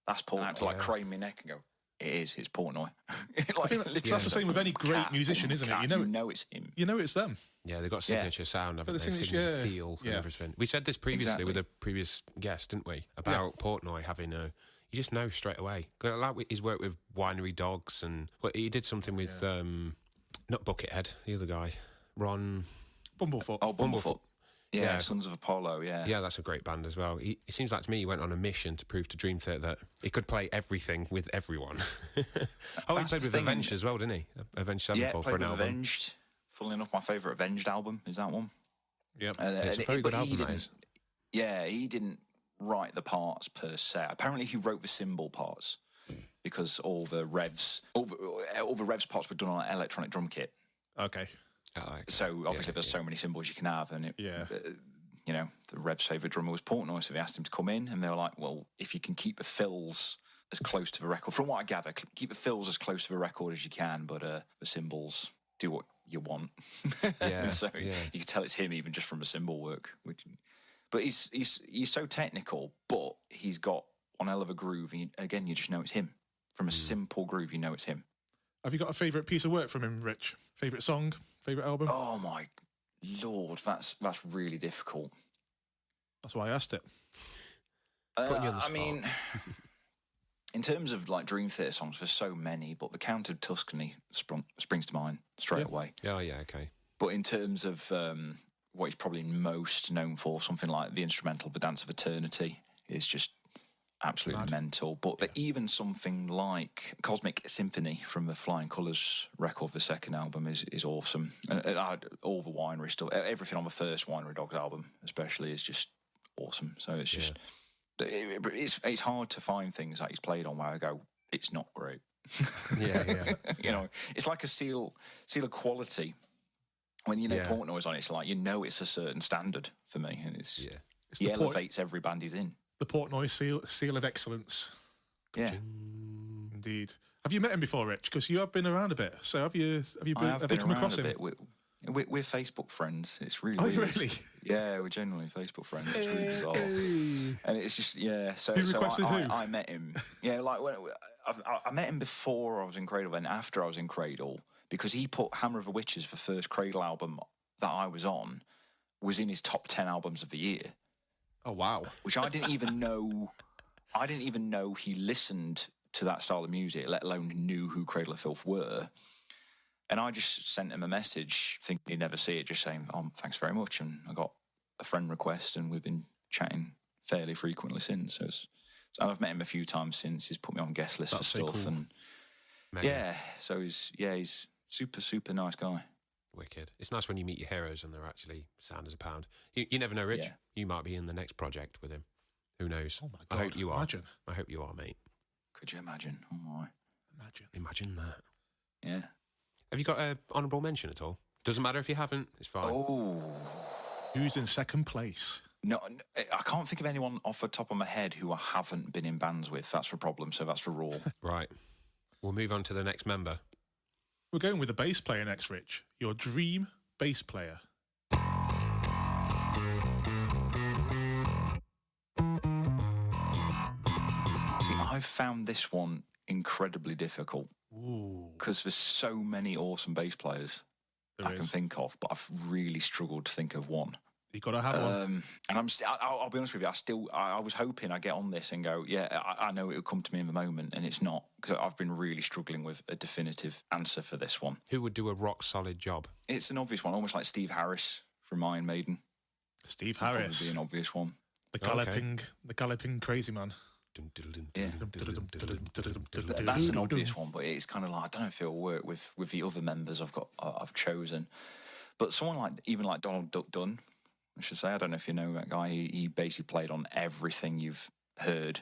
[SPEAKER 3] that's Portnoy. I had to like crane my neck and go, it's Portnoy.
[SPEAKER 2] I think that's the same with any great musician, isn't it?
[SPEAKER 3] You know it's him.
[SPEAKER 2] You know it's them.
[SPEAKER 1] Yeah, they've got signature sound, haven't
[SPEAKER 2] the
[SPEAKER 1] they?
[SPEAKER 2] signature-
[SPEAKER 1] Signature feel and
[SPEAKER 2] yeah.
[SPEAKER 1] everything. We said this previously
[SPEAKER 3] Exactly.
[SPEAKER 1] with a previous guest, didn't we? About Portnoy having a... You just know straight away. Like his work with Winery Dogs, and he did something with not Buckethead, the other guy, Ron
[SPEAKER 2] Bumblefoot.
[SPEAKER 3] Oh, Bumblefoot. Yeah,
[SPEAKER 1] Yeah.
[SPEAKER 3] Sons of Apollo,
[SPEAKER 1] Yeah, that's a great band as well. It seems like to me he went on a mission to prove to Dream Theater that he could play everything with everyone. He
[SPEAKER 3] That's
[SPEAKER 1] played
[SPEAKER 3] the
[SPEAKER 1] with
[SPEAKER 3] thing.
[SPEAKER 1] Avenged as well, didn't he? Avenged
[SPEAKER 3] Yeah,
[SPEAKER 1] Sevenfold for
[SPEAKER 3] played
[SPEAKER 1] an
[SPEAKER 3] with
[SPEAKER 1] album.
[SPEAKER 3] Avenged. Funnily enough, my favourite Avenged album is that one.
[SPEAKER 2] Yep.
[SPEAKER 1] It's a very good album, that is.
[SPEAKER 3] Yeah, he didn't write the parts per se. Apparently, he wrote the cymbal parts because all the revs parts were done on an electronic drum kit.
[SPEAKER 2] Okay.
[SPEAKER 3] So obviously, there's so many cymbals you can have, and the Rev's favourite drummer was Portnoy, so they asked him to come in, and they were like, "Well, if you can keep the fills as close to the record, from what I gather, keep the fills as close to the record as you can, but the cymbals do what you want." And so you can tell it's him even just from the cymbal work. But he's so technical, but he's got one hell of a groove. And again, you just know it's him. From a simple groove, you know it's him.
[SPEAKER 2] Have you got a favourite piece of work from him, Rich? Favourite song? Favourite album?
[SPEAKER 3] Oh my Lord, that's really difficult.
[SPEAKER 2] That's why I asked it.
[SPEAKER 1] Putting you on the spot.
[SPEAKER 3] I mean, in terms of like Dream Theater songs, there's so many, but the Count of Tuscany springs to mind straight away.
[SPEAKER 1] Oh, yeah, okay.
[SPEAKER 3] But in terms of what he's probably most known for, something like the instrumental "The Dance of Eternity," is just absolutely mental. But even something like Cosmic Symphony from the Flying Colours record, the second album, is awesome. And all the Winery stuff, everything on the first Winery Dogs album especially, is just awesome. So it's just it's hard to find things that he's played on where I go, it's not great. You know, it's like a seal of quality. When you know Portnoy's on it, it's like, you know, it's a certain standard for me, and he elevates every band he's in.
[SPEAKER 2] The Portnoy seal of excellence.
[SPEAKER 3] Yeah,
[SPEAKER 2] indeed. Have you met him before, Rich? Because you have been around a bit. So have you come across him?
[SPEAKER 3] We're Facebook friends. It's really.
[SPEAKER 2] Oh,
[SPEAKER 3] weird.
[SPEAKER 2] Really?
[SPEAKER 3] Yeah, we're generally Facebook friends. It's really bizarre, and it's just So,
[SPEAKER 2] who requested who?
[SPEAKER 3] I met him. Yeah, like I met him before I was in Cradle, and after I was in Cradle, because he put Hammer of the Witches, the first Cradle album that I was on, was in his top 10 albums of the year.
[SPEAKER 2] Oh wow!
[SPEAKER 3] Which I didn't even know. I didn't even know he listened to that style of music, let alone knew who Cradle of Filth were. And I just sent him a message, thinking he'd never see it, just saying, "Oh, thanks very much." And I got a friend request, and we've been chatting fairly frequently since. So I've met him a few times since. He's put me on guest lists for stuff,
[SPEAKER 2] cool.
[SPEAKER 3] and so he's super nice guy.
[SPEAKER 1] Wicked. It's nice when you meet your heroes and they're actually sound as a pound. You never know, Rich. Yeah. You might be in the next project with him. Who knows?
[SPEAKER 2] Oh my God!
[SPEAKER 1] I hope you are.
[SPEAKER 2] Imagine.
[SPEAKER 1] I hope you are, mate.
[SPEAKER 3] Could you imagine? Oh my!
[SPEAKER 1] Imagine that.
[SPEAKER 3] Yeah.
[SPEAKER 1] Have you got an honourable mention at all? Doesn't matter if you haven't. It's fine.
[SPEAKER 3] Oh.
[SPEAKER 2] Who's in second place?
[SPEAKER 3] No, I can't think of anyone off the top of my head who I haven't been in bands with. That's the problem. So that's the rule.
[SPEAKER 1] Right. We'll move on to the next member.
[SPEAKER 2] We're going with the bass player next, Rich. Your dream bass player.
[SPEAKER 3] See, I've found this one incredibly difficult. Because there's so many awesome bass players I can think of, but I've really struggled to think of one.
[SPEAKER 2] You've got to have one.
[SPEAKER 3] And I'll be honest with you, I was hoping I'd get on this and go, I know it would come to me in the moment, and it's not, because I've been really struggling with a definitive answer for this one.
[SPEAKER 1] Who would do a rock solid job?
[SPEAKER 3] It's an obvious one, almost like Steve Harris from Iron Maiden.
[SPEAKER 2] Steve Harris.
[SPEAKER 3] Would be an obvious one.
[SPEAKER 2] The galloping crazy man.
[SPEAKER 3] Yeah. That's an obvious one, but it's kind of like, I don't know if it'll work with the other members I've chosen. But someone like Donald Duck Dunn, I should say. I don't know if you know that guy. He basically played on everything you've heard,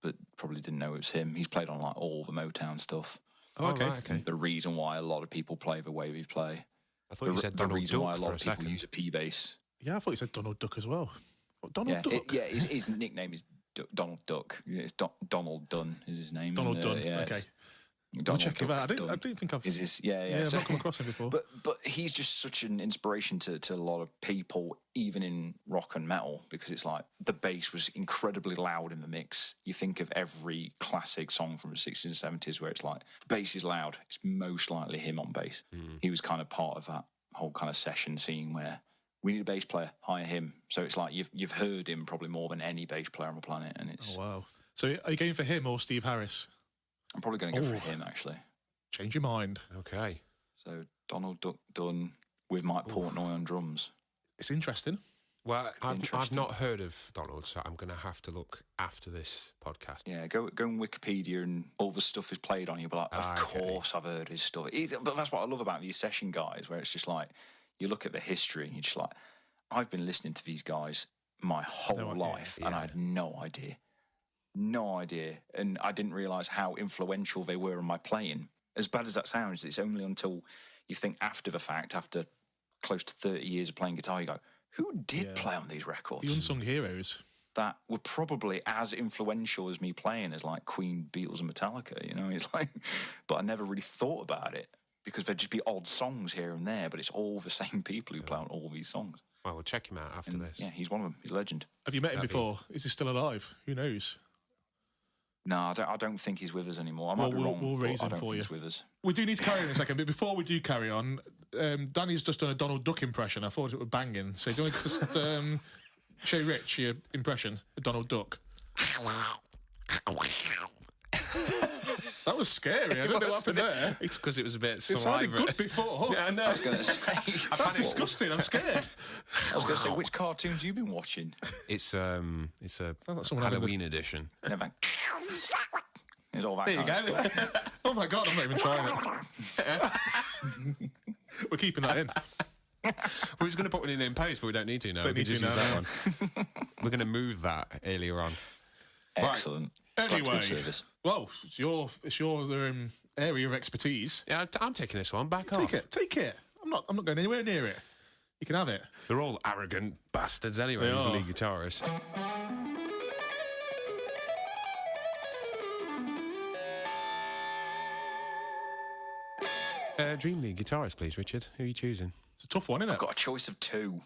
[SPEAKER 3] but probably didn't know it was him. He's played on like all the Motown stuff.
[SPEAKER 2] Oh, okay. Right,
[SPEAKER 3] okay. The reason why a lot of people play the way we play.
[SPEAKER 1] I thought you said Donald Duck. The reason why a lot of people use a P bass.
[SPEAKER 2] Yeah, I thought you said Donald Duck as well. Duck.
[SPEAKER 3] His nickname is Donald Duck. It's Donald Dunn is his name.
[SPEAKER 2] Donald Dunn. Okay. I'll check him out. I don't think I've. I've not come across him before.
[SPEAKER 3] But he's just such an inspiration to a lot of people, even in rock and metal, because it's like the bass was incredibly loud in the mix. You think of every classic song from the 60s and 70s where it's like the bass is loud. It's most likely him on bass. He was kind of part of that whole kind of session scene where we need a bass player, hire him. So it's like you've heard him probably more than any bass player on the planet, and it's.
[SPEAKER 2] Oh wow! So are you going for him or Steve Harris?
[SPEAKER 3] I'm probably going to go for him, actually.
[SPEAKER 2] Change your mind.
[SPEAKER 1] Okay.
[SPEAKER 3] So Donald Duck Dunn with Mike Portnoy on drums.
[SPEAKER 2] It's interesting.
[SPEAKER 1] Well, I've not heard of Donald, so I'm going to have to look after this podcast.
[SPEAKER 3] Yeah, go on Wikipedia and all the stuff he's played on. You'll be like, of course I've heard his stuff. But that's what I love about these session guys, where it's just like, you look at the history and you're just like, I've been listening to these guys my whole life, and I had no idea. No idea. And I didn't realise how influential they were in my playing. As bad as that sounds, it's only until you think after the fact, after close to 30 years of playing guitar, you go, who did play on these records?
[SPEAKER 2] The unsung heroes.
[SPEAKER 3] That were probably as influential as me playing as like Queen, Beatles and Metallica, you know? It's like, but I never really thought about it because there'd just be odd songs here and there, but it's all the same people who play on all these songs.
[SPEAKER 1] Well, we'll check him out after this.
[SPEAKER 3] Yeah, he's one of them. He's a legend.
[SPEAKER 2] Have you met him before? Is he still alive? Who knows?
[SPEAKER 3] No, I don't think he's with us anymore. I might be wrong.
[SPEAKER 2] We'll raise him for you.
[SPEAKER 3] With us.
[SPEAKER 2] We do need to carry on in a second, but before we do carry on, Danny's just done a Donald Duck impression. I thought it was banging. So do you want to just show Rich your impression of Donald Duck? That was scary. I don't know what happened there.
[SPEAKER 1] It's because it was a bit
[SPEAKER 2] saliva. It sounded good before.
[SPEAKER 1] Yeah, I know.
[SPEAKER 3] I was going to say.
[SPEAKER 2] That's disgusting. I'm scared.
[SPEAKER 3] I was going to say, which cartoons have you been watching?
[SPEAKER 1] It's a
[SPEAKER 2] like someone having
[SPEAKER 1] Halloween edition.
[SPEAKER 3] Never. It's all that
[SPEAKER 2] There you
[SPEAKER 3] kind
[SPEAKER 2] go.
[SPEAKER 3] of stuff.
[SPEAKER 2] Oh my God, I'm not even trying it. We're keeping that in.
[SPEAKER 1] We was going to put one in post, but we don't need to now.
[SPEAKER 2] Don't
[SPEAKER 1] We
[SPEAKER 2] need
[SPEAKER 1] can
[SPEAKER 2] to
[SPEAKER 1] just
[SPEAKER 2] now,
[SPEAKER 1] use that one. We're going to move that earlier on.
[SPEAKER 3] Excellent.
[SPEAKER 2] Anyway,
[SPEAKER 3] Glad to be of service.
[SPEAKER 2] well, it's your area of expertise.
[SPEAKER 1] Yeah, I'm taking this one back off.
[SPEAKER 2] Take it. I'm not going anywhere near it. You can have it.
[SPEAKER 1] They're all arrogant bastards anyway,
[SPEAKER 2] They
[SPEAKER 1] these
[SPEAKER 2] are.
[SPEAKER 1] lead guitarists. Dream lead guitarist, please, Richard. Who are you choosing?
[SPEAKER 2] It's a tough one, isn't it?
[SPEAKER 3] I've got a choice of two.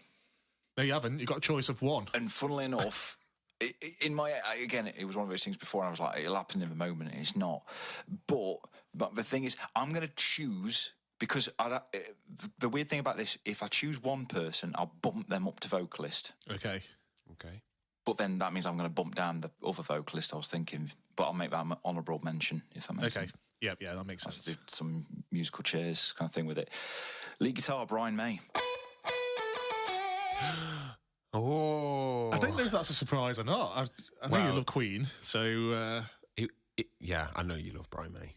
[SPEAKER 2] No, you haven't. You've got a choice of one.
[SPEAKER 3] And funnily enough, in my again, it was one of those things before. I was like, it'll happen in a moment, and it's not. But the thing is, I'm going to choose because the weird thing about this, if I choose one person, I'll bump them up to vocalist.
[SPEAKER 2] Okay.
[SPEAKER 3] But then that means I'm going to bump down the other vocalist. I was thinking, but I'll make that an honourable mention if that makes
[SPEAKER 2] Okay.
[SPEAKER 3] sense.
[SPEAKER 2] Yeah, that makes
[SPEAKER 3] I'll
[SPEAKER 2] sense.
[SPEAKER 3] do some musical chairs kind of thing with it. Lead guitar, Brian May.
[SPEAKER 1] Oh.
[SPEAKER 2] I don't know if that's a surprise or not. I know you love Queen, so...
[SPEAKER 1] yeah, I know you love Brian May.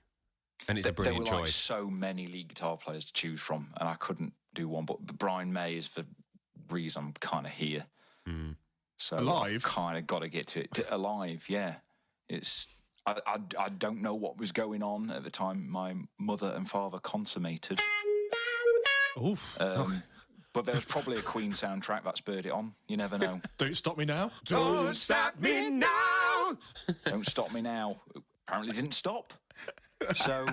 [SPEAKER 1] And it's a brilliant
[SPEAKER 3] there were
[SPEAKER 1] choice.
[SPEAKER 3] so many lead guitar players to choose from, and I couldn't do one. But Brian May is the reason I'm kind of here. So
[SPEAKER 2] Alive?
[SPEAKER 3] I've kind of got to get to it. Alive, yeah. It's... I don't know what was going on at the time my mother and father consummated.
[SPEAKER 2] Oof.
[SPEAKER 3] But there was probably a Queen soundtrack that spurred it on. You never know.
[SPEAKER 2] Don't Stop Me Now.
[SPEAKER 1] Don't stop me now!
[SPEAKER 3] Don't Stop Me Now. Apparently didn't stop. So,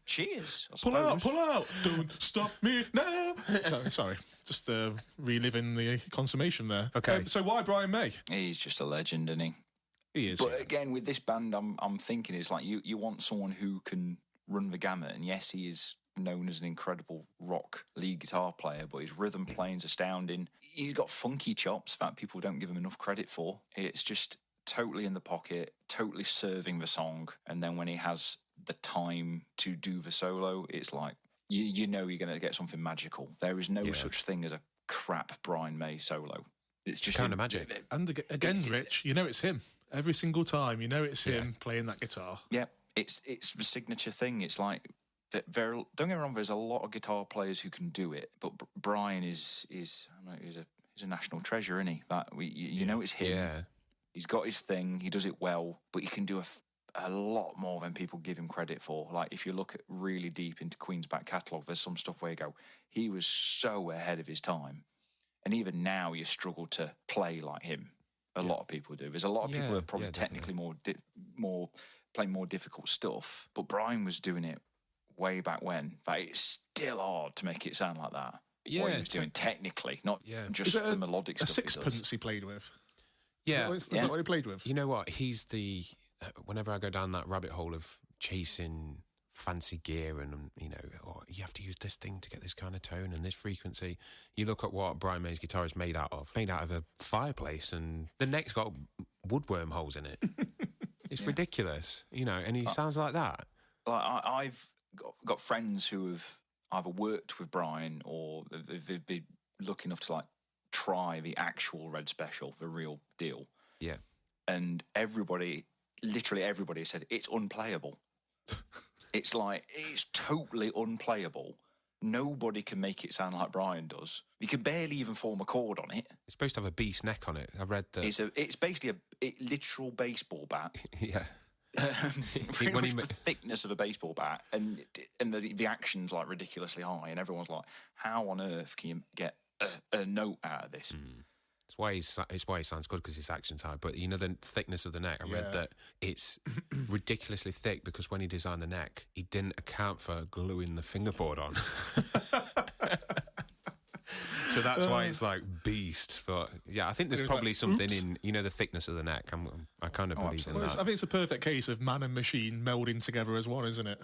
[SPEAKER 3] cheers. I
[SPEAKER 2] Pull out,
[SPEAKER 3] suppose.
[SPEAKER 2] pull out. Don't stop me now. Sorry. Just reliving the consummation there.
[SPEAKER 1] Okay.
[SPEAKER 2] So why Brian May?
[SPEAKER 3] He's just a legend, isn't he?
[SPEAKER 2] He is.
[SPEAKER 3] But again, with this band, I'm thinking it's like you want someone who can run the gamut. And yes, he is known as an incredible rock lead guitar player, but his rhythm playing's astounding. He's got funky chops that people don't give him enough credit for. It's just totally in the pocket, totally serving the song. And then when he has the time to do the solo, it's like, you know you're going to get something magical. There is no such thing as a crap Brian May solo. It's just
[SPEAKER 1] Kind of magic.
[SPEAKER 2] And again, Rich, you know it's him. Every single time, you know it's him playing that guitar.
[SPEAKER 3] Yeah, it's the signature thing. It's like, don't get me wrong, there's a lot of guitar players who can do it, but Brian is he's a national treasure, isn't he? That you know it's him.
[SPEAKER 1] Yeah.
[SPEAKER 3] He's got his thing. He does it well, but he can do a lot more than people give him credit for. Like if you look at really deep into Queen's back catalogue, there's some stuff where you go, he was so ahead of his time, and even now you struggle to play like him. A lot of people do. There's a lot of people who are probably technically more playing more difficult stuff, but Brian was doing it way back when. But it's still hard to make it sound like that.
[SPEAKER 1] Yeah,
[SPEAKER 3] what he was doing technically, not just the melodic
[SPEAKER 2] a
[SPEAKER 3] stuff.
[SPEAKER 2] sixpence he played with.
[SPEAKER 1] Yeah.
[SPEAKER 2] Is that what he played with?
[SPEAKER 1] You know what? He's the... whenever I go down that rabbit hole of chasing fancy gear and, you have to use this thing to get this kind of tone and this frequency, you look at what Brian May's guitar is made out of. Made out of a fireplace, and the neck's got woodworm holes in it. It's ridiculous, and he sounds like that.
[SPEAKER 3] Like I've got friends who have either worked with Brian or they've been lucky enough to try the actual Red Special, the real deal.
[SPEAKER 1] Yeah.
[SPEAKER 3] And literally everybody said it's unplayable. It's totally unplayable. Nobody can make it sound like Brian does. You can barely even form a chord on it.
[SPEAKER 1] It's supposed to have a beast neck on it. I read that.
[SPEAKER 3] It's basically a literal baseball bat.
[SPEAKER 1] Yeah.
[SPEAKER 3] Pretty much the thickness of a baseball bat, and the action's ridiculously high, and everyone's like, how on earth can you get a note out of this?
[SPEAKER 1] It's why he sounds good, because his action's high. But the thickness of the neck, I read that it's ridiculously thick because when he designed the neck, he didn't account for gluing the fingerboard on. So that's why it's beast. But yeah, I think there's probably something in the thickness of the neck. I kind of believe in that.
[SPEAKER 2] I think it's a perfect case of man and machine melding together as one, isn't it?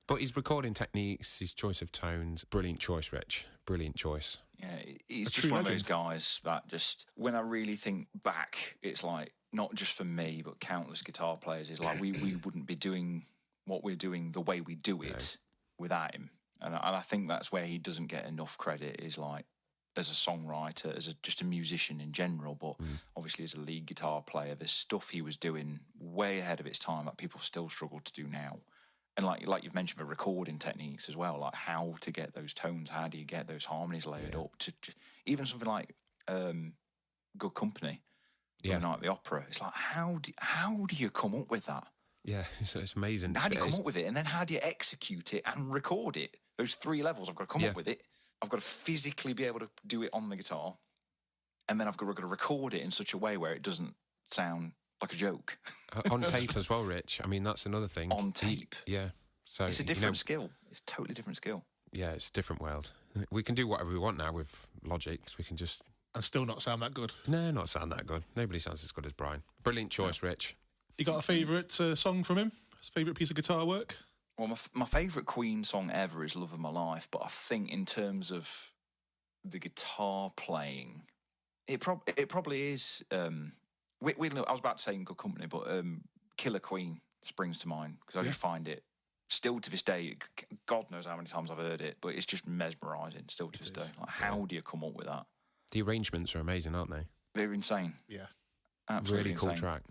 [SPEAKER 1] But his recording techniques, his choice of tones, brilliant choice, Rich. Brilliant choice.
[SPEAKER 3] Yeah, he's just one of those guys that just, when I really think back, it's not just for me, but countless guitar players, it's we wouldn't be doing what we're doing the way we do it without him. And I think that's where he doesn't get enough credit, is as a songwriter, just a musician in general, but obviously as a lead guitar player, there's stuff he was doing way ahead of its time that people still struggle to do now. And like you've mentioned, the recording techniques as well, like how to get those tones, how do you get those harmonies layered up to even something like Good Company, Night at the Opera. It's like how do you come up with that?
[SPEAKER 1] Yeah, it's amazing.
[SPEAKER 3] How do you come up with it, and then how do you execute it and record it? Those 3 levels, I've got to come up with it. I've got to physically be able to do it on the guitar, and then I've got to record it in such a way where it doesn't sound like a joke.
[SPEAKER 1] On tape as well, Rich. I mean, that's another thing.
[SPEAKER 3] On tape?
[SPEAKER 1] Yeah. So
[SPEAKER 3] it's a different skill. It's a totally different skill.
[SPEAKER 1] Yeah, it's a different world. We can do whatever we want now with Logic. We can just...
[SPEAKER 2] And still not sound that good.
[SPEAKER 1] No, not sound that good. Nobody sounds as good as Brian. Brilliant choice, Rich.
[SPEAKER 2] You got a favourite song from him? Favourite piece of guitar work?
[SPEAKER 3] Well, my favourite Queen song ever is Love of My Life, but I think in terms of the guitar playing, it probably is... I was about to say in Good Company, but Killer Queen springs to mind because I just find it, still to this day, God knows how many times I've heard it, but it's just mesmerising still to this day. Like, how do you come up with that?
[SPEAKER 1] The arrangements are amazing, aren't they?
[SPEAKER 3] They're insane.
[SPEAKER 2] Yeah.
[SPEAKER 3] Absolutely
[SPEAKER 1] really cool
[SPEAKER 3] insane.
[SPEAKER 1] track.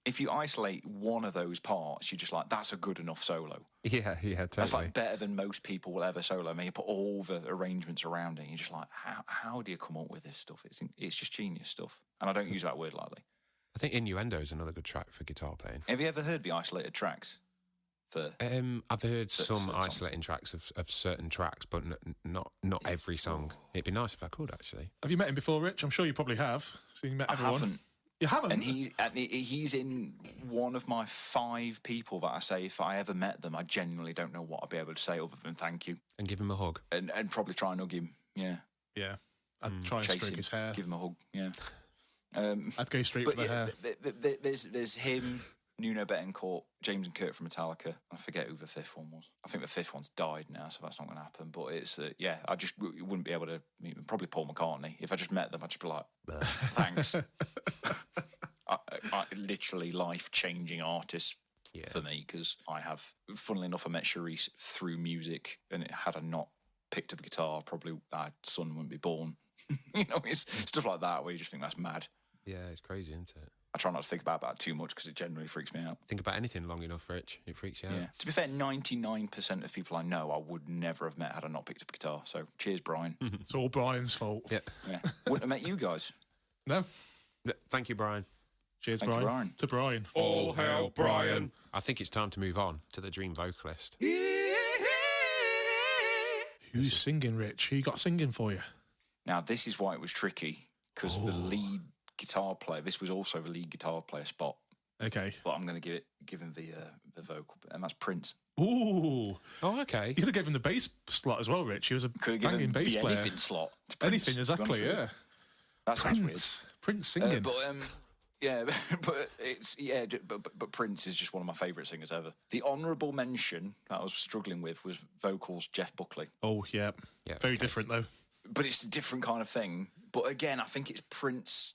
[SPEAKER 3] If you isolate one of those parts, you're just like, that's a good enough solo.
[SPEAKER 1] Yeah, totally.
[SPEAKER 3] That's like better than most people will ever solo. I mean, you put all the arrangements around it, and you're just like, how do you come up with this stuff? It's just genius stuff. And I don't use that word lightly.
[SPEAKER 1] I think Innuendo is another good track for guitar playing.
[SPEAKER 3] Have you ever heard the isolated tracks?
[SPEAKER 1] I've heard some isolating tracks of certain tracks, but not every song. It'd be nice if I could, actually.
[SPEAKER 2] Have you met him before, Rich? I'm sure you probably have. So you met everyone.
[SPEAKER 3] I haven't.
[SPEAKER 2] You haven't?
[SPEAKER 3] And he's in one of my 5 people that I say if I ever met them, I genuinely don't know what I'd be able to say other than thank you.
[SPEAKER 1] And give him a hug.
[SPEAKER 3] And probably try and hug him, yeah.
[SPEAKER 2] Yeah. I'd try and
[SPEAKER 3] Chase
[SPEAKER 2] stroke
[SPEAKER 3] him,
[SPEAKER 2] his hair.
[SPEAKER 3] give him a hug, yeah.
[SPEAKER 2] I'd go straight for the hair.
[SPEAKER 3] There's him, Nuno Bettencourt, James and Kurt from Metallica. I forget who the 5th one was. I think the 5th one's died now, so that's not going to happen. But it's, I just wouldn't be able to, probably Paul McCartney. If I just met them, I'd just be like, thanks. I literally life-changing artists for me, because I have, funnily enough, I met Charisse through music, and had I not picked up a guitar, probably our son wouldn't be born. It's stuff like that where you just think that's mad.
[SPEAKER 1] Yeah, it's crazy, isn't it?
[SPEAKER 3] I try not to think about that too much because it generally freaks me out.
[SPEAKER 1] Think about anything long enough, Rich. It freaks you out.
[SPEAKER 3] Yeah. To be fair, 99% of people I know I would never have met had I not picked up a guitar. So cheers, Brian.
[SPEAKER 2] It's all Brian's fault.
[SPEAKER 1] Yeah.
[SPEAKER 3] Wouldn't have met you guys.
[SPEAKER 2] No.
[SPEAKER 1] Thank you, Brian.
[SPEAKER 2] Cheers,
[SPEAKER 3] Thank
[SPEAKER 2] Brian.
[SPEAKER 3] you, Brian.
[SPEAKER 2] To Brian.
[SPEAKER 1] All hail Brian. I think it's time to move on to the dream vocalist.
[SPEAKER 2] Who's singing, Rich? Who you got singing for you?
[SPEAKER 3] Now, this is why it was tricky, because the lead guitar player, this was also the lead guitar player spot.
[SPEAKER 2] Okay.
[SPEAKER 3] But I'm going to give him the vocal, and that's Prince.
[SPEAKER 2] Ooh.
[SPEAKER 1] Oh, okay.
[SPEAKER 2] You could have given him the bass slot as well, Rich. He was a
[SPEAKER 3] Could have given
[SPEAKER 2] banging
[SPEAKER 3] him
[SPEAKER 2] bass
[SPEAKER 3] the
[SPEAKER 2] player.
[SPEAKER 3] anything slot. To Prince,
[SPEAKER 2] Anything, exactly, yeah.
[SPEAKER 3] That sounds weird.
[SPEAKER 2] Prince singing.
[SPEAKER 3] But Prince is just one of my favourite singers ever. The honourable mention that I was struggling with was vocals Jeff Buckley.
[SPEAKER 2] Oh, yeah. Very different, though.
[SPEAKER 3] But it's a different kind of thing. But again, I think it's Prince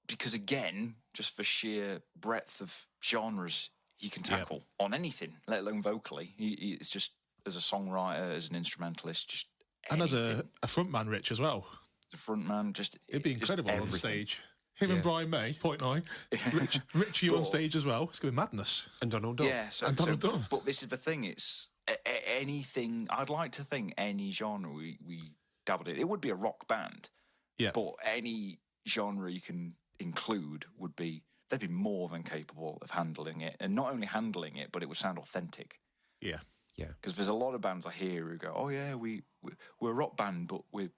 [SPEAKER 3] because, again, just for sheer breadth of genres he can tackle on anything, let alone vocally. It's just, as a songwriter, as an instrumentalist, just
[SPEAKER 2] And
[SPEAKER 3] anything.
[SPEAKER 2] as a frontman, Rich, as well.
[SPEAKER 3] The front man, just...
[SPEAKER 2] It'd be incredible on
[SPEAKER 3] everything.
[SPEAKER 2] stage. Him and Brian May, point 9. Rich, you on stage as well. It's going to be madness.
[SPEAKER 1] And Donald Duck.
[SPEAKER 3] Yeah,
[SPEAKER 2] And Donald Duck.
[SPEAKER 3] But this is the thing, it's anything... I'd like to think any genre we dabbled in, it would be a rock band.
[SPEAKER 2] Yeah.
[SPEAKER 3] But any genre you can include they'd be more than capable of handling it. And not only handling it, but it would sound authentic.
[SPEAKER 2] Yeah.
[SPEAKER 1] Yeah.
[SPEAKER 3] Because there's a lot of bands I hear who go, oh yeah, we're a rock band, but we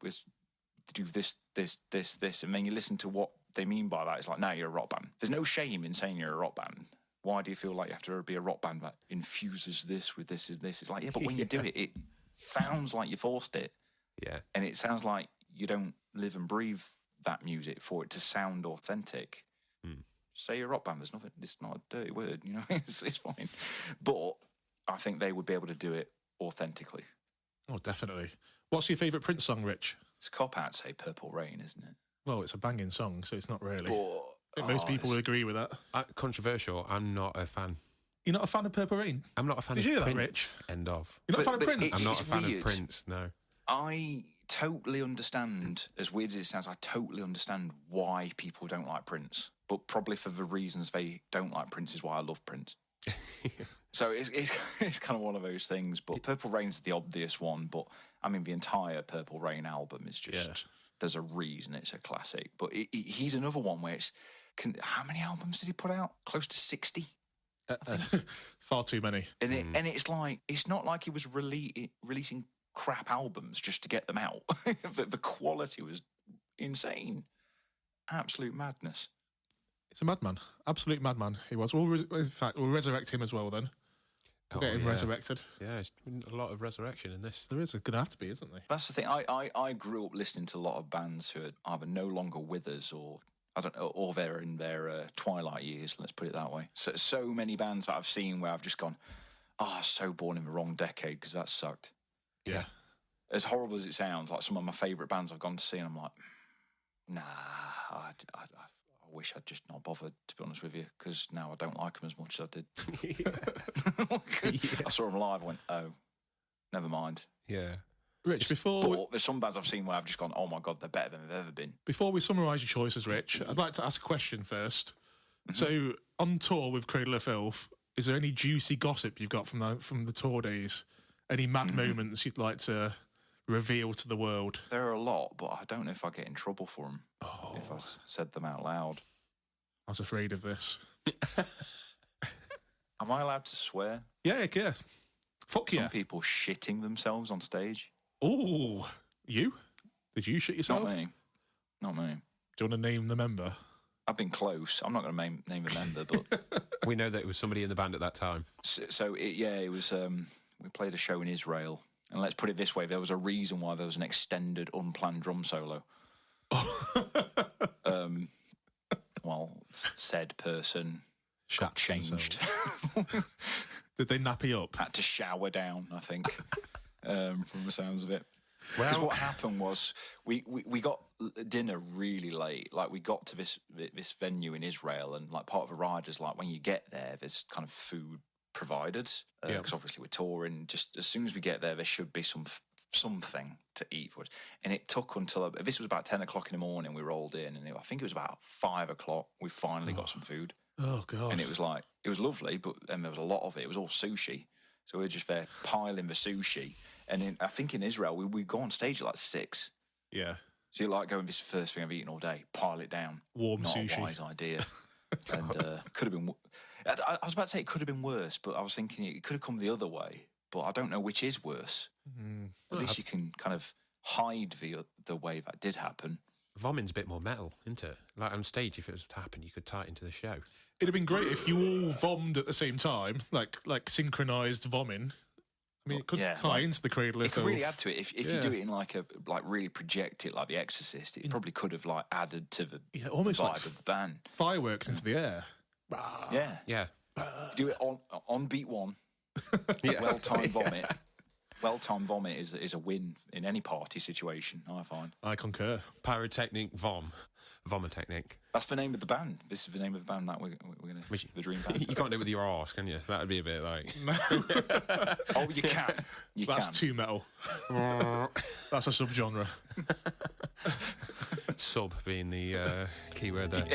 [SPEAKER 3] do this. And then you listen to what they mean by that. It's like, no, you're a rock band. There's no shame in saying you're a rock band. Why do you feel like you have to be a rock band that infuses this with this and this? It's like, yeah, but when you do it, it sounds like you forced it.
[SPEAKER 1] Yeah.
[SPEAKER 3] And it sounds like you don't live and breathe that music for it to sound authentic. Say you're a rock band, there's nothing, it's not a dirty word, it's fine. But I think they would be able to do it authentically.
[SPEAKER 2] Oh, definitely. What's your favourite Prince song, Rich?
[SPEAKER 3] It's a cop-out to say Purple Rain, isn't it?
[SPEAKER 2] Well, it's a banging song, so it's not really.
[SPEAKER 3] But,
[SPEAKER 2] I think most people would agree with that.
[SPEAKER 1] Controversial. I'm not a fan.
[SPEAKER 2] You're not a fan of Purple Rain?
[SPEAKER 1] I'm not a fan
[SPEAKER 2] Did
[SPEAKER 1] of
[SPEAKER 2] you hear that,
[SPEAKER 1] Prince.
[SPEAKER 2] Rich?
[SPEAKER 1] End of.
[SPEAKER 2] You're not a fan of Prince?
[SPEAKER 1] I'm not a fan
[SPEAKER 3] weird.
[SPEAKER 1] of Prince, no.
[SPEAKER 3] totally understand, as weird as it sounds, I totally understand why people don't like Prince. But probably for the reasons they don't like Prince is why I love Prince. So it's kind of one of those things. But Purple Rain's the obvious one. But I mean, the entire Purple Rain album is just, there's a reason it's a classic. But he's another one where how many albums did he put out? Close to 60?
[SPEAKER 2] Far too many.
[SPEAKER 3] And it's like, it's not like he was releasing crap albums just to get them out. The quality was insane. Absolute madness.
[SPEAKER 2] It's a madman. Absolute madman he was. In fact, we'll resurrect him as well then. We'll get him resurrected.
[SPEAKER 1] Yeah, it's been a lot of resurrection in this.
[SPEAKER 2] There is going to have to be, isn't there?
[SPEAKER 3] That's the thing. I grew up listening to a lot of bands who are either no longer with us or I don't know, or they're in their twilight years, let's put it that way. So many bands that I've seen where I've just gone, so born in the wrong decade because that sucked.
[SPEAKER 2] Yeah.
[SPEAKER 3] As horrible as it sounds, like some of my favourite bands I've gone to see and I'm like, nah, I wish I'd just not bothered, to be honest with you, because now I don't like them as much as I did. I saw them live, I went, oh, never mind.
[SPEAKER 2] Yeah. Rich,
[SPEAKER 3] there's some bands I've seen where I've just gone, oh my God, they're better than they've ever been.
[SPEAKER 2] Before we summarise your choices, Rich, I'd like to ask a question first. Mm-hmm. So, on tour with Cradle of Filth, is there any juicy gossip you've got from the tour days? Any mad moments you'd like to reveal to the world?
[SPEAKER 3] There are a lot, but I don't know if I get in trouble for them if I said them out loud.
[SPEAKER 2] I was afraid of this.
[SPEAKER 3] Am I allowed to swear?
[SPEAKER 2] Yeah. Fuck yeah.
[SPEAKER 3] Some people shitting themselves on stage.
[SPEAKER 2] Oh, you? Did you shit yourself?
[SPEAKER 3] Not me.
[SPEAKER 2] Do you want to name the member?
[SPEAKER 3] I've been close. I'm not going to name a member, but...
[SPEAKER 1] We know that it was somebody in the band at that time.
[SPEAKER 3] It was... we played a show in Israel. And let's put it this way, there was a reason why there was an extended, unplanned drum solo. Said person got changed.
[SPEAKER 2] Did they nap you up?
[SPEAKER 3] Had to shower down, I think, from the sounds of it. Because what happened was we got dinner really late. Like, we got to this venue in Israel, and like part of the ride is like when you get there, there's kind of food provided because obviously we're touring. Just as soon as we get there should be something to eat for us. And it took until this was about 10 o'clock in the morning. We rolled in, and I think it was about 5 o'clock. We finally got some food.
[SPEAKER 2] Oh God!
[SPEAKER 3] And it was lovely, but there was a lot of it. It was all sushi, so we were just there piling the sushi. And I think in Israel we go on stage at like 6.
[SPEAKER 2] Yeah.
[SPEAKER 3] So you're like going, this first thing I've eaten all day, pile it down.
[SPEAKER 2] Warm
[SPEAKER 3] Not
[SPEAKER 2] sushi.
[SPEAKER 3] Not a wise idea. And could have been... I was about to say it could have been worse, but I was thinking it could have come the other way. But I don't know which is worse. At least you can kind of hide the way that did happen.
[SPEAKER 1] Vomiting's a bit more metal, isn't it? Like on stage, if it was to happen, you could tie it into the show.
[SPEAKER 2] It'd have been great if you all vommed at the same time, like synchronised vomiting. I mean, it could tie into the Cradle of Filth.
[SPEAKER 3] It could really add to it. If you do it in like really project it like The Exorcist, it probably could have like added to the
[SPEAKER 2] almost
[SPEAKER 3] vibe
[SPEAKER 2] like
[SPEAKER 3] of the band.
[SPEAKER 2] Fireworks into the air.
[SPEAKER 3] Yeah. Do it on beat one. Well-timed vomit. Well-timed vomit is a win in any party situation, I find.
[SPEAKER 2] I concur.
[SPEAKER 1] Pyrotechnic Vomitechnic.
[SPEAKER 3] That's the name of the band. This is the name of the band that we're going to... The Dream Band.
[SPEAKER 1] You can't do it with your arse, can you? That would be a bit like...
[SPEAKER 3] Oh, you can.
[SPEAKER 2] That's too metal. That's a subgenre.
[SPEAKER 1] Sub being the key word there.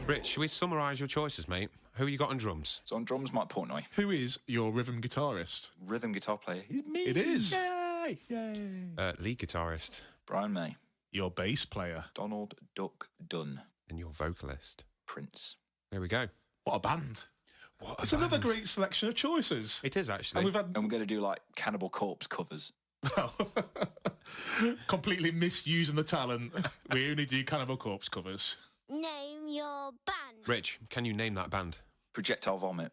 [SPEAKER 1] Rich, should we summarise your choices, mate? Who you got on drums?
[SPEAKER 3] So on drums, Mike Portnoy.
[SPEAKER 2] Who is your rhythm guitarist?
[SPEAKER 3] Rhythm guitar player. Me.
[SPEAKER 2] It is.
[SPEAKER 3] Yay!
[SPEAKER 1] Lead guitarist.
[SPEAKER 3] Brian May.
[SPEAKER 2] Your bass player.
[SPEAKER 3] Donald Duck Dunn.
[SPEAKER 1] And your vocalist.
[SPEAKER 3] Prince.
[SPEAKER 1] There we go.
[SPEAKER 2] What a band. It's another great selection of choices.
[SPEAKER 1] It is, actually.
[SPEAKER 3] And we're going to do like Cannibal Corpse covers.
[SPEAKER 2] Completely misusing the talent. We only do Cannibal Corpse covers.
[SPEAKER 4] Name your band.
[SPEAKER 1] Rich, can you name that band?
[SPEAKER 3] Projectile Vomit.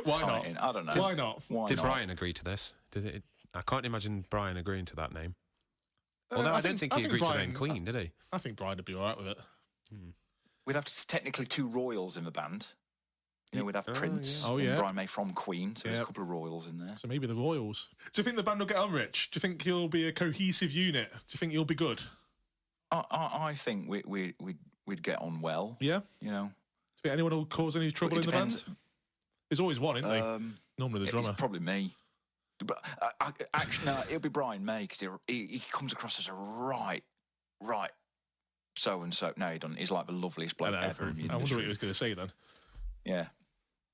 [SPEAKER 2] Why not?
[SPEAKER 3] I don't know.
[SPEAKER 2] Why not?
[SPEAKER 1] Did Brian agree to this? I can't imagine Brian agreeing to that name. Although I don't think he agreed to name Queen, did he?
[SPEAKER 2] I think Brian would be all right with it.
[SPEAKER 3] We'd have technically 2 royals in the band. We'd have Prince and Brian May from Queen, so there's a couple of royals in there.
[SPEAKER 2] So maybe the royals. Do you think the band will get on, Rich? Do you think you'll be a cohesive unit? Do you think you'll be good?
[SPEAKER 3] I think we'd get on well.
[SPEAKER 2] Yeah?
[SPEAKER 3] You know.
[SPEAKER 2] Do you think anyone will cause any trouble in the band? There's always one, isn't there? Normally the drummer.
[SPEAKER 3] It's probably me. But actually, no, it'll be Brian May because he comes across as a right so-and-so. No, he doesn't. He's like the loveliest bloke ever in the industry.
[SPEAKER 2] I wonder what he was going to say then.
[SPEAKER 3] Yeah.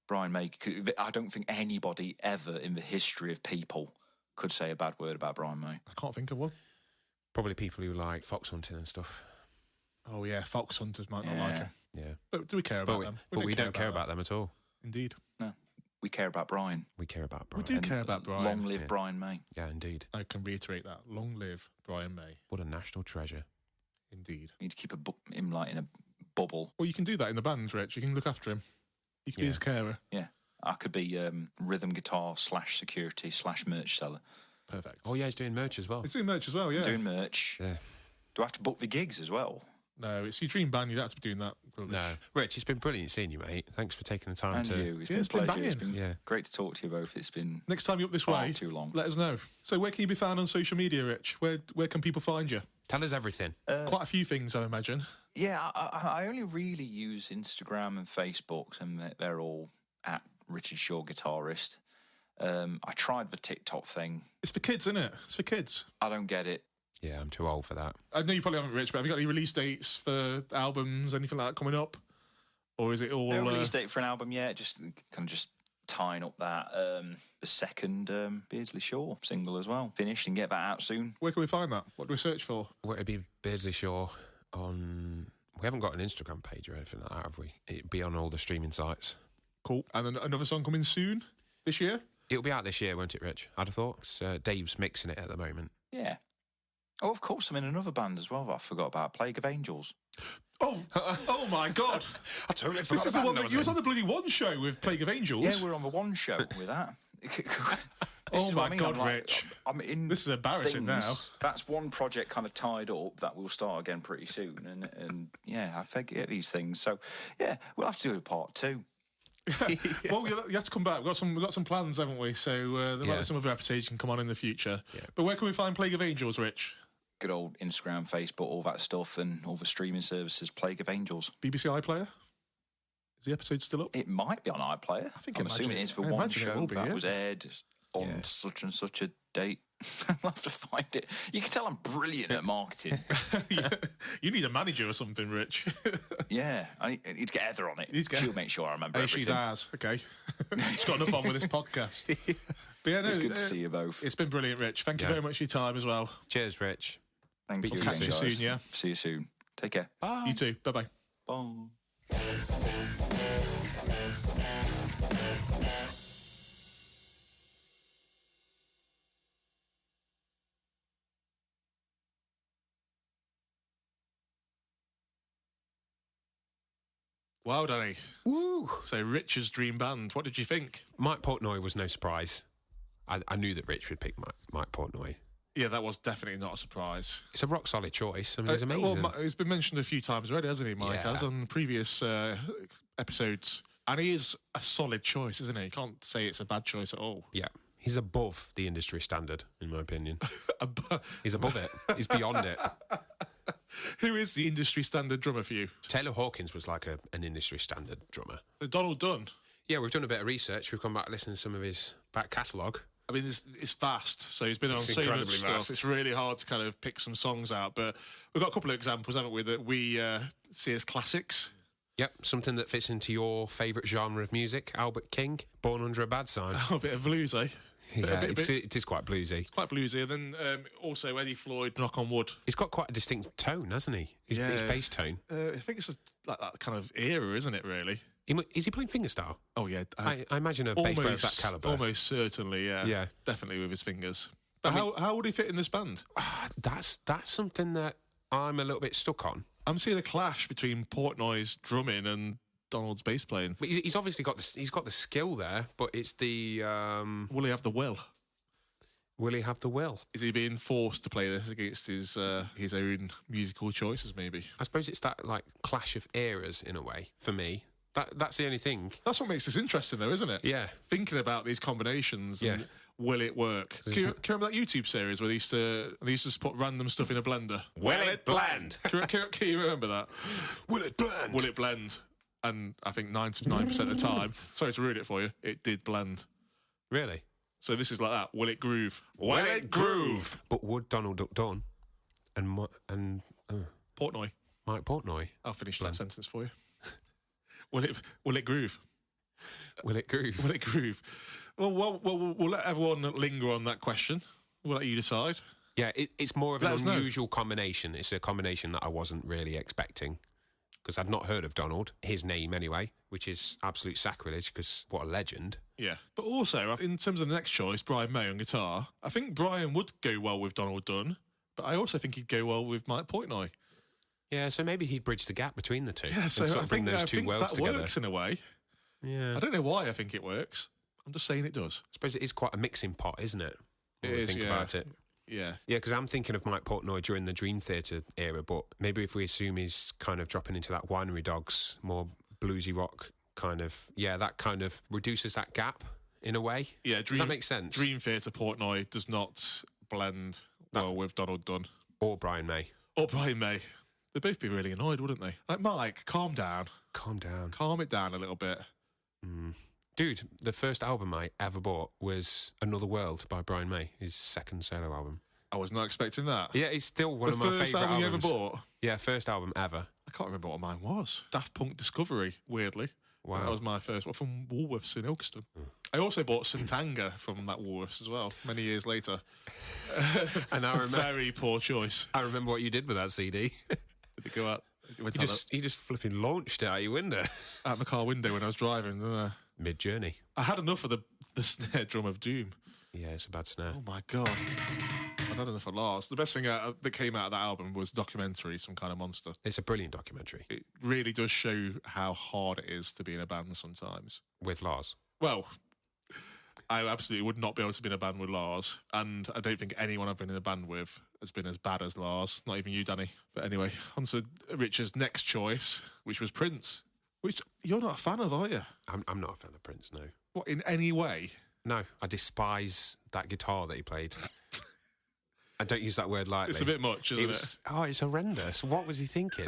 [SPEAKER 3] Brian May, I don't think anybody ever in the history of people could say a bad word about Brian May.
[SPEAKER 2] I can't think of one.
[SPEAKER 1] Probably people who like fox hunting and stuff.
[SPEAKER 2] Oh, yeah, fox hunters might not like him.
[SPEAKER 1] Yeah.
[SPEAKER 2] But do we care about them?
[SPEAKER 1] We don't care about them at all.
[SPEAKER 2] Indeed.
[SPEAKER 3] No. We care about Brian.
[SPEAKER 1] We care about Brian.
[SPEAKER 2] We do care about Brian.
[SPEAKER 3] Long live Brian May.
[SPEAKER 1] Yeah, indeed.
[SPEAKER 2] I can reiterate that. Long live Brian May.
[SPEAKER 1] What a national treasure.
[SPEAKER 2] Indeed.
[SPEAKER 3] We need to keep him like in a bubble.
[SPEAKER 2] Well, you can do that in the band, Rich. You can look after him. You can be his carer.
[SPEAKER 3] Yeah. I could be rhythm guitar / security / merch seller.
[SPEAKER 2] Perfect.
[SPEAKER 1] Oh, yeah, he's doing merch as well.
[SPEAKER 2] He's doing merch as well, yeah.
[SPEAKER 3] Doing merch.
[SPEAKER 1] Yeah.
[SPEAKER 3] Do I have to book the gigs as well?
[SPEAKER 2] No, it's your dream band. You don't have to be doing that. Rubbish.
[SPEAKER 1] No. Rich, it's been brilliant seeing you, mate. Thanks for taking the time
[SPEAKER 3] And
[SPEAKER 1] to...
[SPEAKER 3] you. It's
[SPEAKER 2] Yeah,
[SPEAKER 3] been
[SPEAKER 2] it's
[SPEAKER 3] a
[SPEAKER 2] been
[SPEAKER 3] pleasure. It's
[SPEAKER 2] banging.
[SPEAKER 3] been great to talk to you both. It's been
[SPEAKER 2] Next time you're up this
[SPEAKER 3] far
[SPEAKER 2] way,
[SPEAKER 3] too long.
[SPEAKER 2] let us know. So where can you be found on social media, Rich? Where can people find you?
[SPEAKER 1] Tell us everything.
[SPEAKER 2] Quite a few things, I imagine.
[SPEAKER 3] Yeah, I only really use Instagram and Facebook, and they're all at Richard Shaw Guitarist. I tried the TikTok thing.
[SPEAKER 2] It's for kids, isn't it? It's for kids.
[SPEAKER 3] I don't get it.
[SPEAKER 1] Yeah, I'm too old for that.
[SPEAKER 2] I know you probably haven't, Rich, but have you got any release dates for albums, anything like that coming up? Or is it all...
[SPEAKER 3] No release date for an album yet, just tying up that the second Beardsley Shaw single as well. Finished and get that out soon.
[SPEAKER 2] Where can we find that? What do we search for?
[SPEAKER 1] Well, it'd be Beardsley Shaw on... We haven't got an Instagram page or anything like that, have we? It'd be on all the streaming sites.
[SPEAKER 2] Cool. And then another song coming soon this year?
[SPEAKER 1] It'll be out this year, won't it, Rich? I'd have thought. 'Cause, Dave's mixing it at the moment.
[SPEAKER 3] Yeah. Oh, of course, I'm in another band as well that I forgot about, Plague of Angels.
[SPEAKER 2] Oh, oh my God.
[SPEAKER 1] I totally
[SPEAKER 2] This is the one that you was on the bloody One show with Plague of Angels.
[SPEAKER 3] Yeah, we're on the One show with that.
[SPEAKER 2] Oh my God,
[SPEAKER 3] I'm
[SPEAKER 2] Rich.
[SPEAKER 3] I'm in
[SPEAKER 2] This is embarrassing now.
[SPEAKER 3] That's one project kind of tied up that will start again pretty soon. And yeah, I forget these things. So, yeah, we'll have to do a part 2.
[SPEAKER 2] Well, you have to come back. We've got some plans, haven't we? So there might be some other episodes you can come on in the future. Yeah. But where can we find Plague of Angels, Rich?
[SPEAKER 3] Good old Instagram, Facebook, all that stuff, and all the streaming services. Plague of Angels.
[SPEAKER 2] BBC iPlayer? Is the episode still up?
[SPEAKER 3] It might be on iPlayer.
[SPEAKER 2] I'm
[SPEAKER 3] assuming it is for one show that was aired on such and such a date. I'll have to find it. You can tell I'm brilliant at marketing.
[SPEAKER 2] You need a manager or something, Rich.
[SPEAKER 3] Yeah, I need to get Heather on it. She'll make sure I remember everything.
[SPEAKER 2] She's ours. Okay. She's got enough on with this podcast. But yeah, no,
[SPEAKER 3] it's good to see you both.
[SPEAKER 2] It's been brilliant, Rich. Thank you very much for your time as well.
[SPEAKER 1] Cheers, Rich.
[SPEAKER 3] Thank you.
[SPEAKER 2] Catch you soon, yeah?
[SPEAKER 3] See you soon. Take care.
[SPEAKER 1] Bye.
[SPEAKER 2] You too. Bye-bye.
[SPEAKER 3] Bye.
[SPEAKER 2] Wow, Danny.
[SPEAKER 1] Woo!
[SPEAKER 2] So, Rich's dream band. What did you think?
[SPEAKER 1] Mike Portnoy was no surprise. I knew that Rich would pick Mike Portnoy.
[SPEAKER 2] Yeah, that was definitely not a surprise.
[SPEAKER 1] It's a rock solid choice. I mean, he's amazing.
[SPEAKER 2] Well, he's been mentioned a few times already, hasn't he, Mike?
[SPEAKER 1] Yeah.
[SPEAKER 2] As on previous episodes. And he is a solid choice, isn't he? You can't say it's a bad choice at all.
[SPEAKER 1] Yeah. He's above the industry standard, in my opinion. He's above it. He's beyond it.
[SPEAKER 2] Who is the industry standard drummer for you?
[SPEAKER 1] Taylor Hawkins was like an industry standard drummer.
[SPEAKER 2] So Donald Dunn.
[SPEAKER 1] Yeah, we've done a bit of research. We've gone back to listen to some of his back catalogue.
[SPEAKER 2] I mean, it's vast, so he's been on so much stuff.
[SPEAKER 1] Vast.
[SPEAKER 2] It's really hard to kind of pick some songs out, but we've got a couple of examples, haven't we, that we see as classics.
[SPEAKER 1] Yep, something that fits into your favourite genre of music. Albert King, Born Under a Bad Sign.
[SPEAKER 2] Oh, a bit of blues, eh?
[SPEAKER 1] Yeah, it is quite bluesy.
[SPEAKER 2] Quite bluesy. And then also Eddie Floyd, Knock on Wood.
[SPEAKER 1] He's got quite a distinct tone, hasn't he? His bass tone.
[SPEAKER 2] I think it's like that kind of era, isn't it, really?
[SPEAKER 1] Is he playing fingerstyle?
[SPEAKER 2] Oh, yeah.
[SPEAKER 1] I imagine a bass player of that calibre.
[SPEAKER 2] Almost certainly, yeah.
[SPEAKER 1] Yeah.
[SPEAKER 2] Definitely with his fingers. But how would he fit in this band?
[SPEAKER 1] That's something that I'm a little bit stuck on.
[SPEAKER 2] I'm seeing a clash between Portnoy's drumming and Donald's bass playing.
[SPEAKER 1] But he's obviously got the skill there, but it's the...
[SPEAKER 2] Will he have the will?
[SPEAKER 1] Will he have the will?
[SPEAKER 2] Is he being forced to play this against his own musical choices, maybe?
[SPEAKER 1] I suppose it's that like clash of eras in a way, for me. That's the only thing.
[SPEAKER 2] That's what makes this interesting, though, isn't it?
[SPEAKER 1] Yeah.
[SPEAKER 2] Thinking about these combinations and will it work? Can you remember that YouTube series where they used to just put random stuff in a blender?
[SPEAKER 1] Will it blend?
[SPEAKER 2] Can you remember that?
[SPEAKER 1] Will it blend?
[SPEAKER 2] Will it blend? And I think 99% of the time, sorry to ruin it for you, it did blend.
[SPEAKER 1] Really?
[SPEAKER 2] So this is like that. Will it groove?
[SPEAKER 1] Will it groove? But would Donald Duck Dunn and
[SPEAKER 2] Portnoy.
[SPEAKER 1] Mike Portnoy?
[SPEAKER 2] I'll finish that sentence for you. Will it groove?
[SPEAKER 1] Will it groove?
[SPEAKER 2] Will it groove? Well, we'll let everyone linger on that question. We'll let you decide.
[SPEAKER 1] Yeah, it's more of an unusual combination. It's a combination that I wasn't really expecting because I'd not heard of Donald, his name anyway, which is absolute sacrilege because what a legend.
[SPEAKER 2] Yeah. But also, in terms of the next choice, Brian May on guitar, I think Brian would go well with Donald Dunn, but I also think he'd go well with Mike Portnoy.
[SPEAKER 1] Yeah, so maybe he'd bridge the gap between the two.
[SPEAKER 2] Yeah, so
[SPEAKER 1] and sort
[SPEAKER 2] I
[SPEAKER 1] of bring
[SPEAKER 2] think,
[SPEAKER 1] those two worlds
[SPEAKER 2] that
[SPEAKER 1] together.
[SPEAKER 2] works in a way.
[SPEAKER 1] Yeah.
[SPEAKER 2] I don't know why I think it works. I'm just saying it does.
[SPEAKER 1] I suppose it is quite a mixing pot, isn't it?
[SPEAKER 2] It
[SPEAKER 1] When we
[SPEAKER 2] is,
[SPEAKER 1] think
[SPEAKER 2] yeah.
[SPEAKER 1] about it.
[SPEAKER 2] Yeah.
[SPEAKER 1] Yeah, because I'm thinking of Mike Portnoy during the Dream Theater era, but maybe if we assume he's kind of dropping into that Winery Dogs, more bluesy rock kind of, that kind of reduces that gap in a way.
[SPEAKER 2] Yeah,
[SPEAKER 1] Does that make sense?
[SPEAKER 2] Dream Theater Portnoy does not blend well with Donald Dunn.
[SPEAKER 1] Or Brian May.
[SPEAKER 2] Or Brian May. They'd both be really annoyed, wouldn't they? Like, Mike, calm down.
[SPEAKER 1] Calm down.
[SPEAKER 2] Calm it down a little bit.
[SPEAKER 1] Dude, the first album I ever bought was Another World by Brian May, his second solo album.
[SPEAKER 2] I was not expecting that.
[SPEAKER 1] Yeah, it's still one of my favourite albums.
[SPEAKER 2] The first album you ever bought?
[SPEAKER 1] Yeah, first album ever.
[SPEAKER 2] I can't remember what mine was. Daft Punk Discovery, weirdly.
[SPEAKER 1] Wow.
[SPEAKER 2] That was my first one from Woolworths in Ilkeston. I also bought Santanga from that Woolworths as well, many years later.
[SPEAKER 1] And I remember,
[SPEAKER 2] very poor choice.
[SPEAKER 1] I remember what you did with that CD.
[SPEAKER 2] Did it go out?
[SPEAKER 1] You just flipping launched it out your window.
[SPEAKER 2] Out my car window when I was driving.
[SPEAKER 1] Mid-journey.
[SPEAKER 2] I had enough of the snare drum of doom.
[SPEAKER 1] Yeah, it's a bad snare.
[SPEAKER 2] Oh my God. I had enough of Lars. The best thing that came out of that album was documentary, Some Kind of Monster.
[SPEAKER 1] It's a brilliant documentary.
[SPEAKER 2] It really does show how hard it is to be in a band sometimes.
[SPEAKER 1] With Lars.
[SPEAKER 2] Well, I absolutely would not be able to be in a band with Lars, and I don't think anyone I've been in a band with has been as bad as Lars. Not even you, Danny. But anyway, on to Richard's next choice, which was Prince. Which you're not a fan of, are you?
[SPEAKER 1] I'm not a fan of Prince, no.
[SPEAKER 2] What, in any way?
[SPEAKER 1] No, I despise that guitar that he played. I don't use that word lightly.
[SPEAKER 2] It's a bit much, isn't it?
[SPEAKER 1] Oh, it's horrendous. What was he thinking?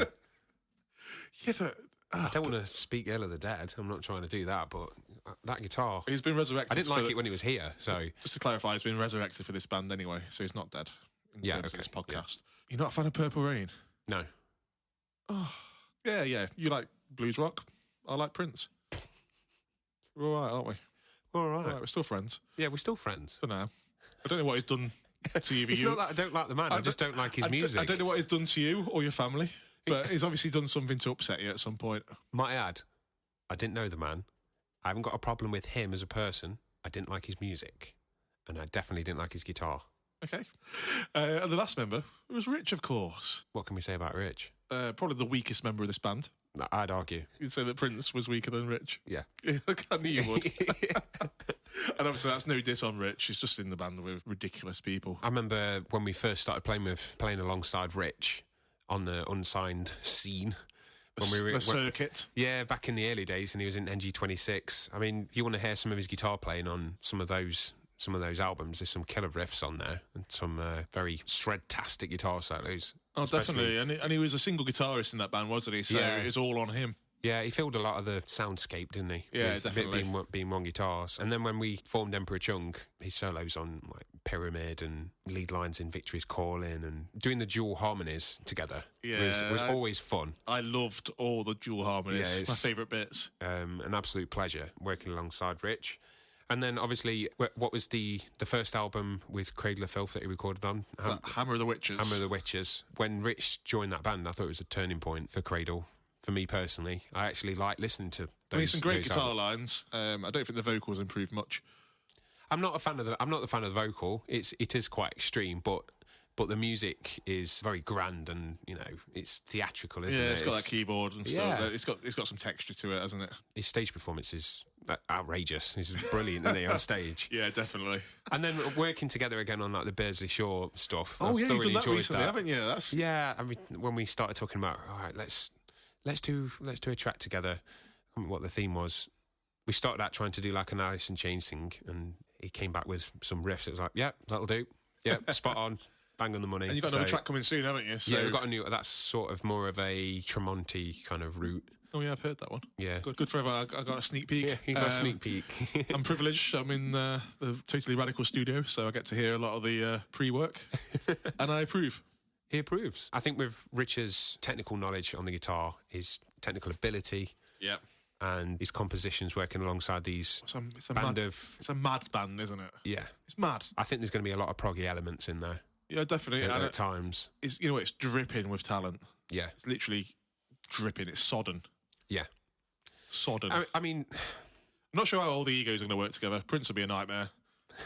[SPEAKER 2] Yeah, but...
[SPEAKER 1] I don't want to speak ill of the dead. I'm not trying to do that, but that guitar...
[SPEAKER 2] He's been resurrected.
[SPEAKER 1] I didn't like it when he was here, so...
[SPEAKER 2] Just to clarify, he's been resurrected for this band anyway, so he's not dead in terms of this podcast. Yeah. You're not a fan of Purple Rain?
[SPEAKER 1] No.
[SPEAKER 2] Oh, yeah. You like blues rock? I like Prince. We're all right, aren't we?
[SPEAKER 1] We're all right.
[SPEAKER 2] We're still friends.
[SPEAKER 1] Yeah, we're still friends.
[SPEAKER 2] For now. I don't know what he's done to you.
[SPEAKER 1] It's not that I don't like the man, I just don't like his music.
[SPEAKER 2] I don't know what he's done to you or your family, but he's obviously done something to upset you at some point.
[SPEAKER 1] Might I add, I didn't know the man. I haven't got a problem with him as a person. I didn't like his music. And I definitely didn't like his guitar.
[SPEAKER 2] Okay. And the last member was Rich, of course.
[SPEAKER 1] What can we say about Rich?
[SPEAKER 2] Probably the weakest member of this band.
[SPEAKER 1] I'd argue.
[SPEAKER 2] You'd say that Prince was weaker than Rich?
[SPEAKER 1] Yeah.
[SPEAKER 2] I knew you would. And obviously that's no diss on Rich. He's just in the band with ridiculous people.
[SPEAKER 1] I remember when we first started playing alongside Rich on the unsigned scene. When we were,
[SPEAKER 2] the circuit.
[SPEAKER 1] Yeah, back in the early days, and he was in NG26. I mean, you want to hear some of his guitar playing on some of those albums. There's some killer riffs on there and some very shred-tastic guitar solos.
[SPEAKER 2] Oh, definitely. And he was a single guitarist in that band, wasn't he? So it was all on him.
[SPEAKER 1] Yeah, he filled a lot of the soundscape, didn't he?
[SPEAKER 2] Yeah,
[SPEAKER 1] with
[SPEAKER 2] definitely.
[SPEAKER 1] Being one guitars. And then when we formed Emperor Chung, his solos on like Pyramid and lead lines in Victory's Calling and doing the dual harmonies together was always fun.
[SPEAKER 2] I loved all the dual harmonies. Yeah, my favourite bits.
[SPEAKER 1] An absolute pleasure working alongside Rich. And then, obviously, what was the first album with Cradle of Filth that he recorded on?
[SPEAKER 2] Hammer of the Witches.
[SPEAKER 1] Hammer of the Witches. When Rich joined that band, I thought it was a turning point for Cradle. For me personally, I actually like listening to those.
[SPEAKER 2] Some great guitar lines. I don't think the vocals improved much.
[SPEAKER 1] I'm not the fan of the vocal. It is quite extreme, but the music is very grand and it's theatrical, isn't it?
[SPEAKER 2] Yeah, it's got that keyboard and stuff. Yeah. It's got some texture to it, hasn't it?
[SPEAKER 1] His stage performance is outrageous. He's brilliant, isn't he, on stage?
[SPEAKER 2] Yeah, definitely.
[SPEAKER 1] And then working together again on like the Beardsley Shore stuff.
[SPEAKER 2] Oh, yeah, you've done that recently, haven't you?
[SPEAKER 1] Yeah. I mean, when we started talking about, all right, let's do a track together. I mean, what the theme was. We started out trying to do like an Alice in Chains thing, and he came back with some riffs. It was like, yeah, that'll do. Yeah, spot on. Bang on the money.
[SPEAKER 2] And you've got another track coming soon, haven't you?
[SPEAKER 1] So, yeah, we've got a new... That's sort of more of a Tremonti kind of route.
[SPEAKER 2] Oh yeah, I've heard that one.
[SPEAKER 1] Yeah.
[SPEAKER 2] Good for everyone. I got a sneak peek.
[SPEAKER 1] Yeah, you got a sneak peek.
[SPEAKER 2] I'm privileged. I'm in the Totally Radical studio, so I get to hear a lot of the pre-work, and I approve.
[SPEAKER 1] He approves. I think with Richard's technical knowledge on the guitar, his technical ability, and his compositions working alongside these
[SPEAKER 2] It's a mad band, isn't it?
[SPEAKER 1] Yeah.
[SPEAKER 2] It's mad.
[SPEAKER 1] I think there's going to be a lot of proggy elements in there.
[SPEAKER 2] Yeah, definitely.
[SPEAKER 1] At times.
[SPEAKER 2] It's it's dripping with talent.
[SPEAKER 1] Yeah.
[SPEAKER 2] It's literally dripping. It's sodden.
[SPEAKER 1] Yeah.
[SPEAKER 2] Sodden.
[SPEAKER 1] I mean,
[SPEAKER 2] I'm not sure how all the egos are going to work together. Prince will be a nightmare.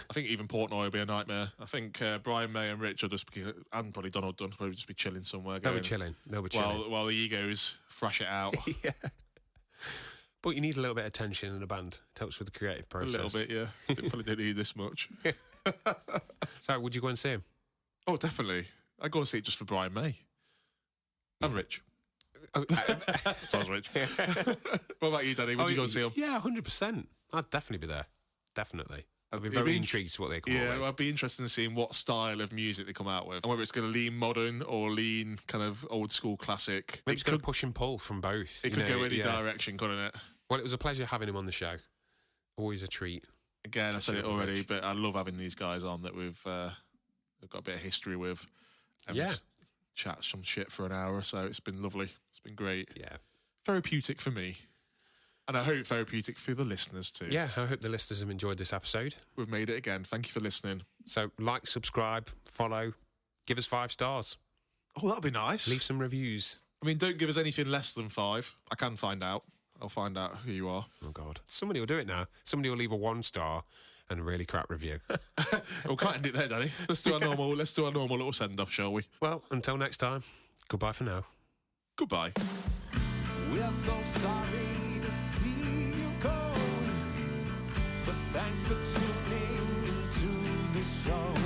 [SPEAKER 2] I think even Portnoy will be a nightmare. I think Brian May and Rich will just be, and probably Donald Dunn will just be chilling somewhere.
[SPEAKER 1] They'll be chilling.
[SPEAKER 2] While the egos thrash it out.
[SPEAKER 1] Yeah. But you need a little bit of tension in a band. It helps with the creative process.
[SPEAKER 2] A little bit, yeah. Probably don't need this much.
[SPEAKER 1] So, would you go and see him?
[SPEAKER 2] Oh, definitely. I'd go and see it just for Brian May. I'm Rich. Sounds rich. What about you, Danny? Would you go and see him?
[SPEAKER 1] Yeah, 100%. I'd definitely be there. Definitely. I'd be very intrigued to what they come up with.
[SPEAKER 2] Yeah, well, I'd be interested in seeing what style of music they come out with, and whether it's going to lean modern or lean kind of old school classic.
[SPEAKER 1] Maybe it's going to push and pull from both.
[SPEAKER 2] It could go any direction, couldn't it?
[SPEAKER 1] Well, it was a pleasure having him on the show. Always a treat.
[SPEAKER 2] Again, I said it already, but I love having these guys on that we've got a bit of history with. And
[SPEAKER 1] yeah.
[SPEAKER 2] Chat some shit for an hour or so. It's been lovely. It's been great.
[SPEAKER 1] Yeah.
[SPEAKER 2] Therapeutic for me. And I hope therapeutic for the listeners too.
[SPEAKER 1] Yeah, I hope the listeners have enjoyed this episode.
[SPEAKER 2] We've made it again. Thank you for listening.
[SPEAKER 1] So like, subscribe, follow, give us 5 stars.
[SPEAKER 2] Oh, that'd be nice.
[SPEAKER 1] Leave some reviews.
[SPEAKER 2] I mean, don't give us anything less than 5. I can find out. I'll find out who you are.
[SPEAKER 1] Oh, God. Somebody will do it now. Somebody will leave a 1 star and a really crap review.
[SPEAKER 2] We'll quite end it there, Danny. Let's do our normal little send-off, shall we?
[SPEAKER 1] Well, until next time, goodbye for now.
[SPEAKER 2] Goodbye.
[SPEAKER 5] We are so sorry to see you go, but thanks for tuning into the show.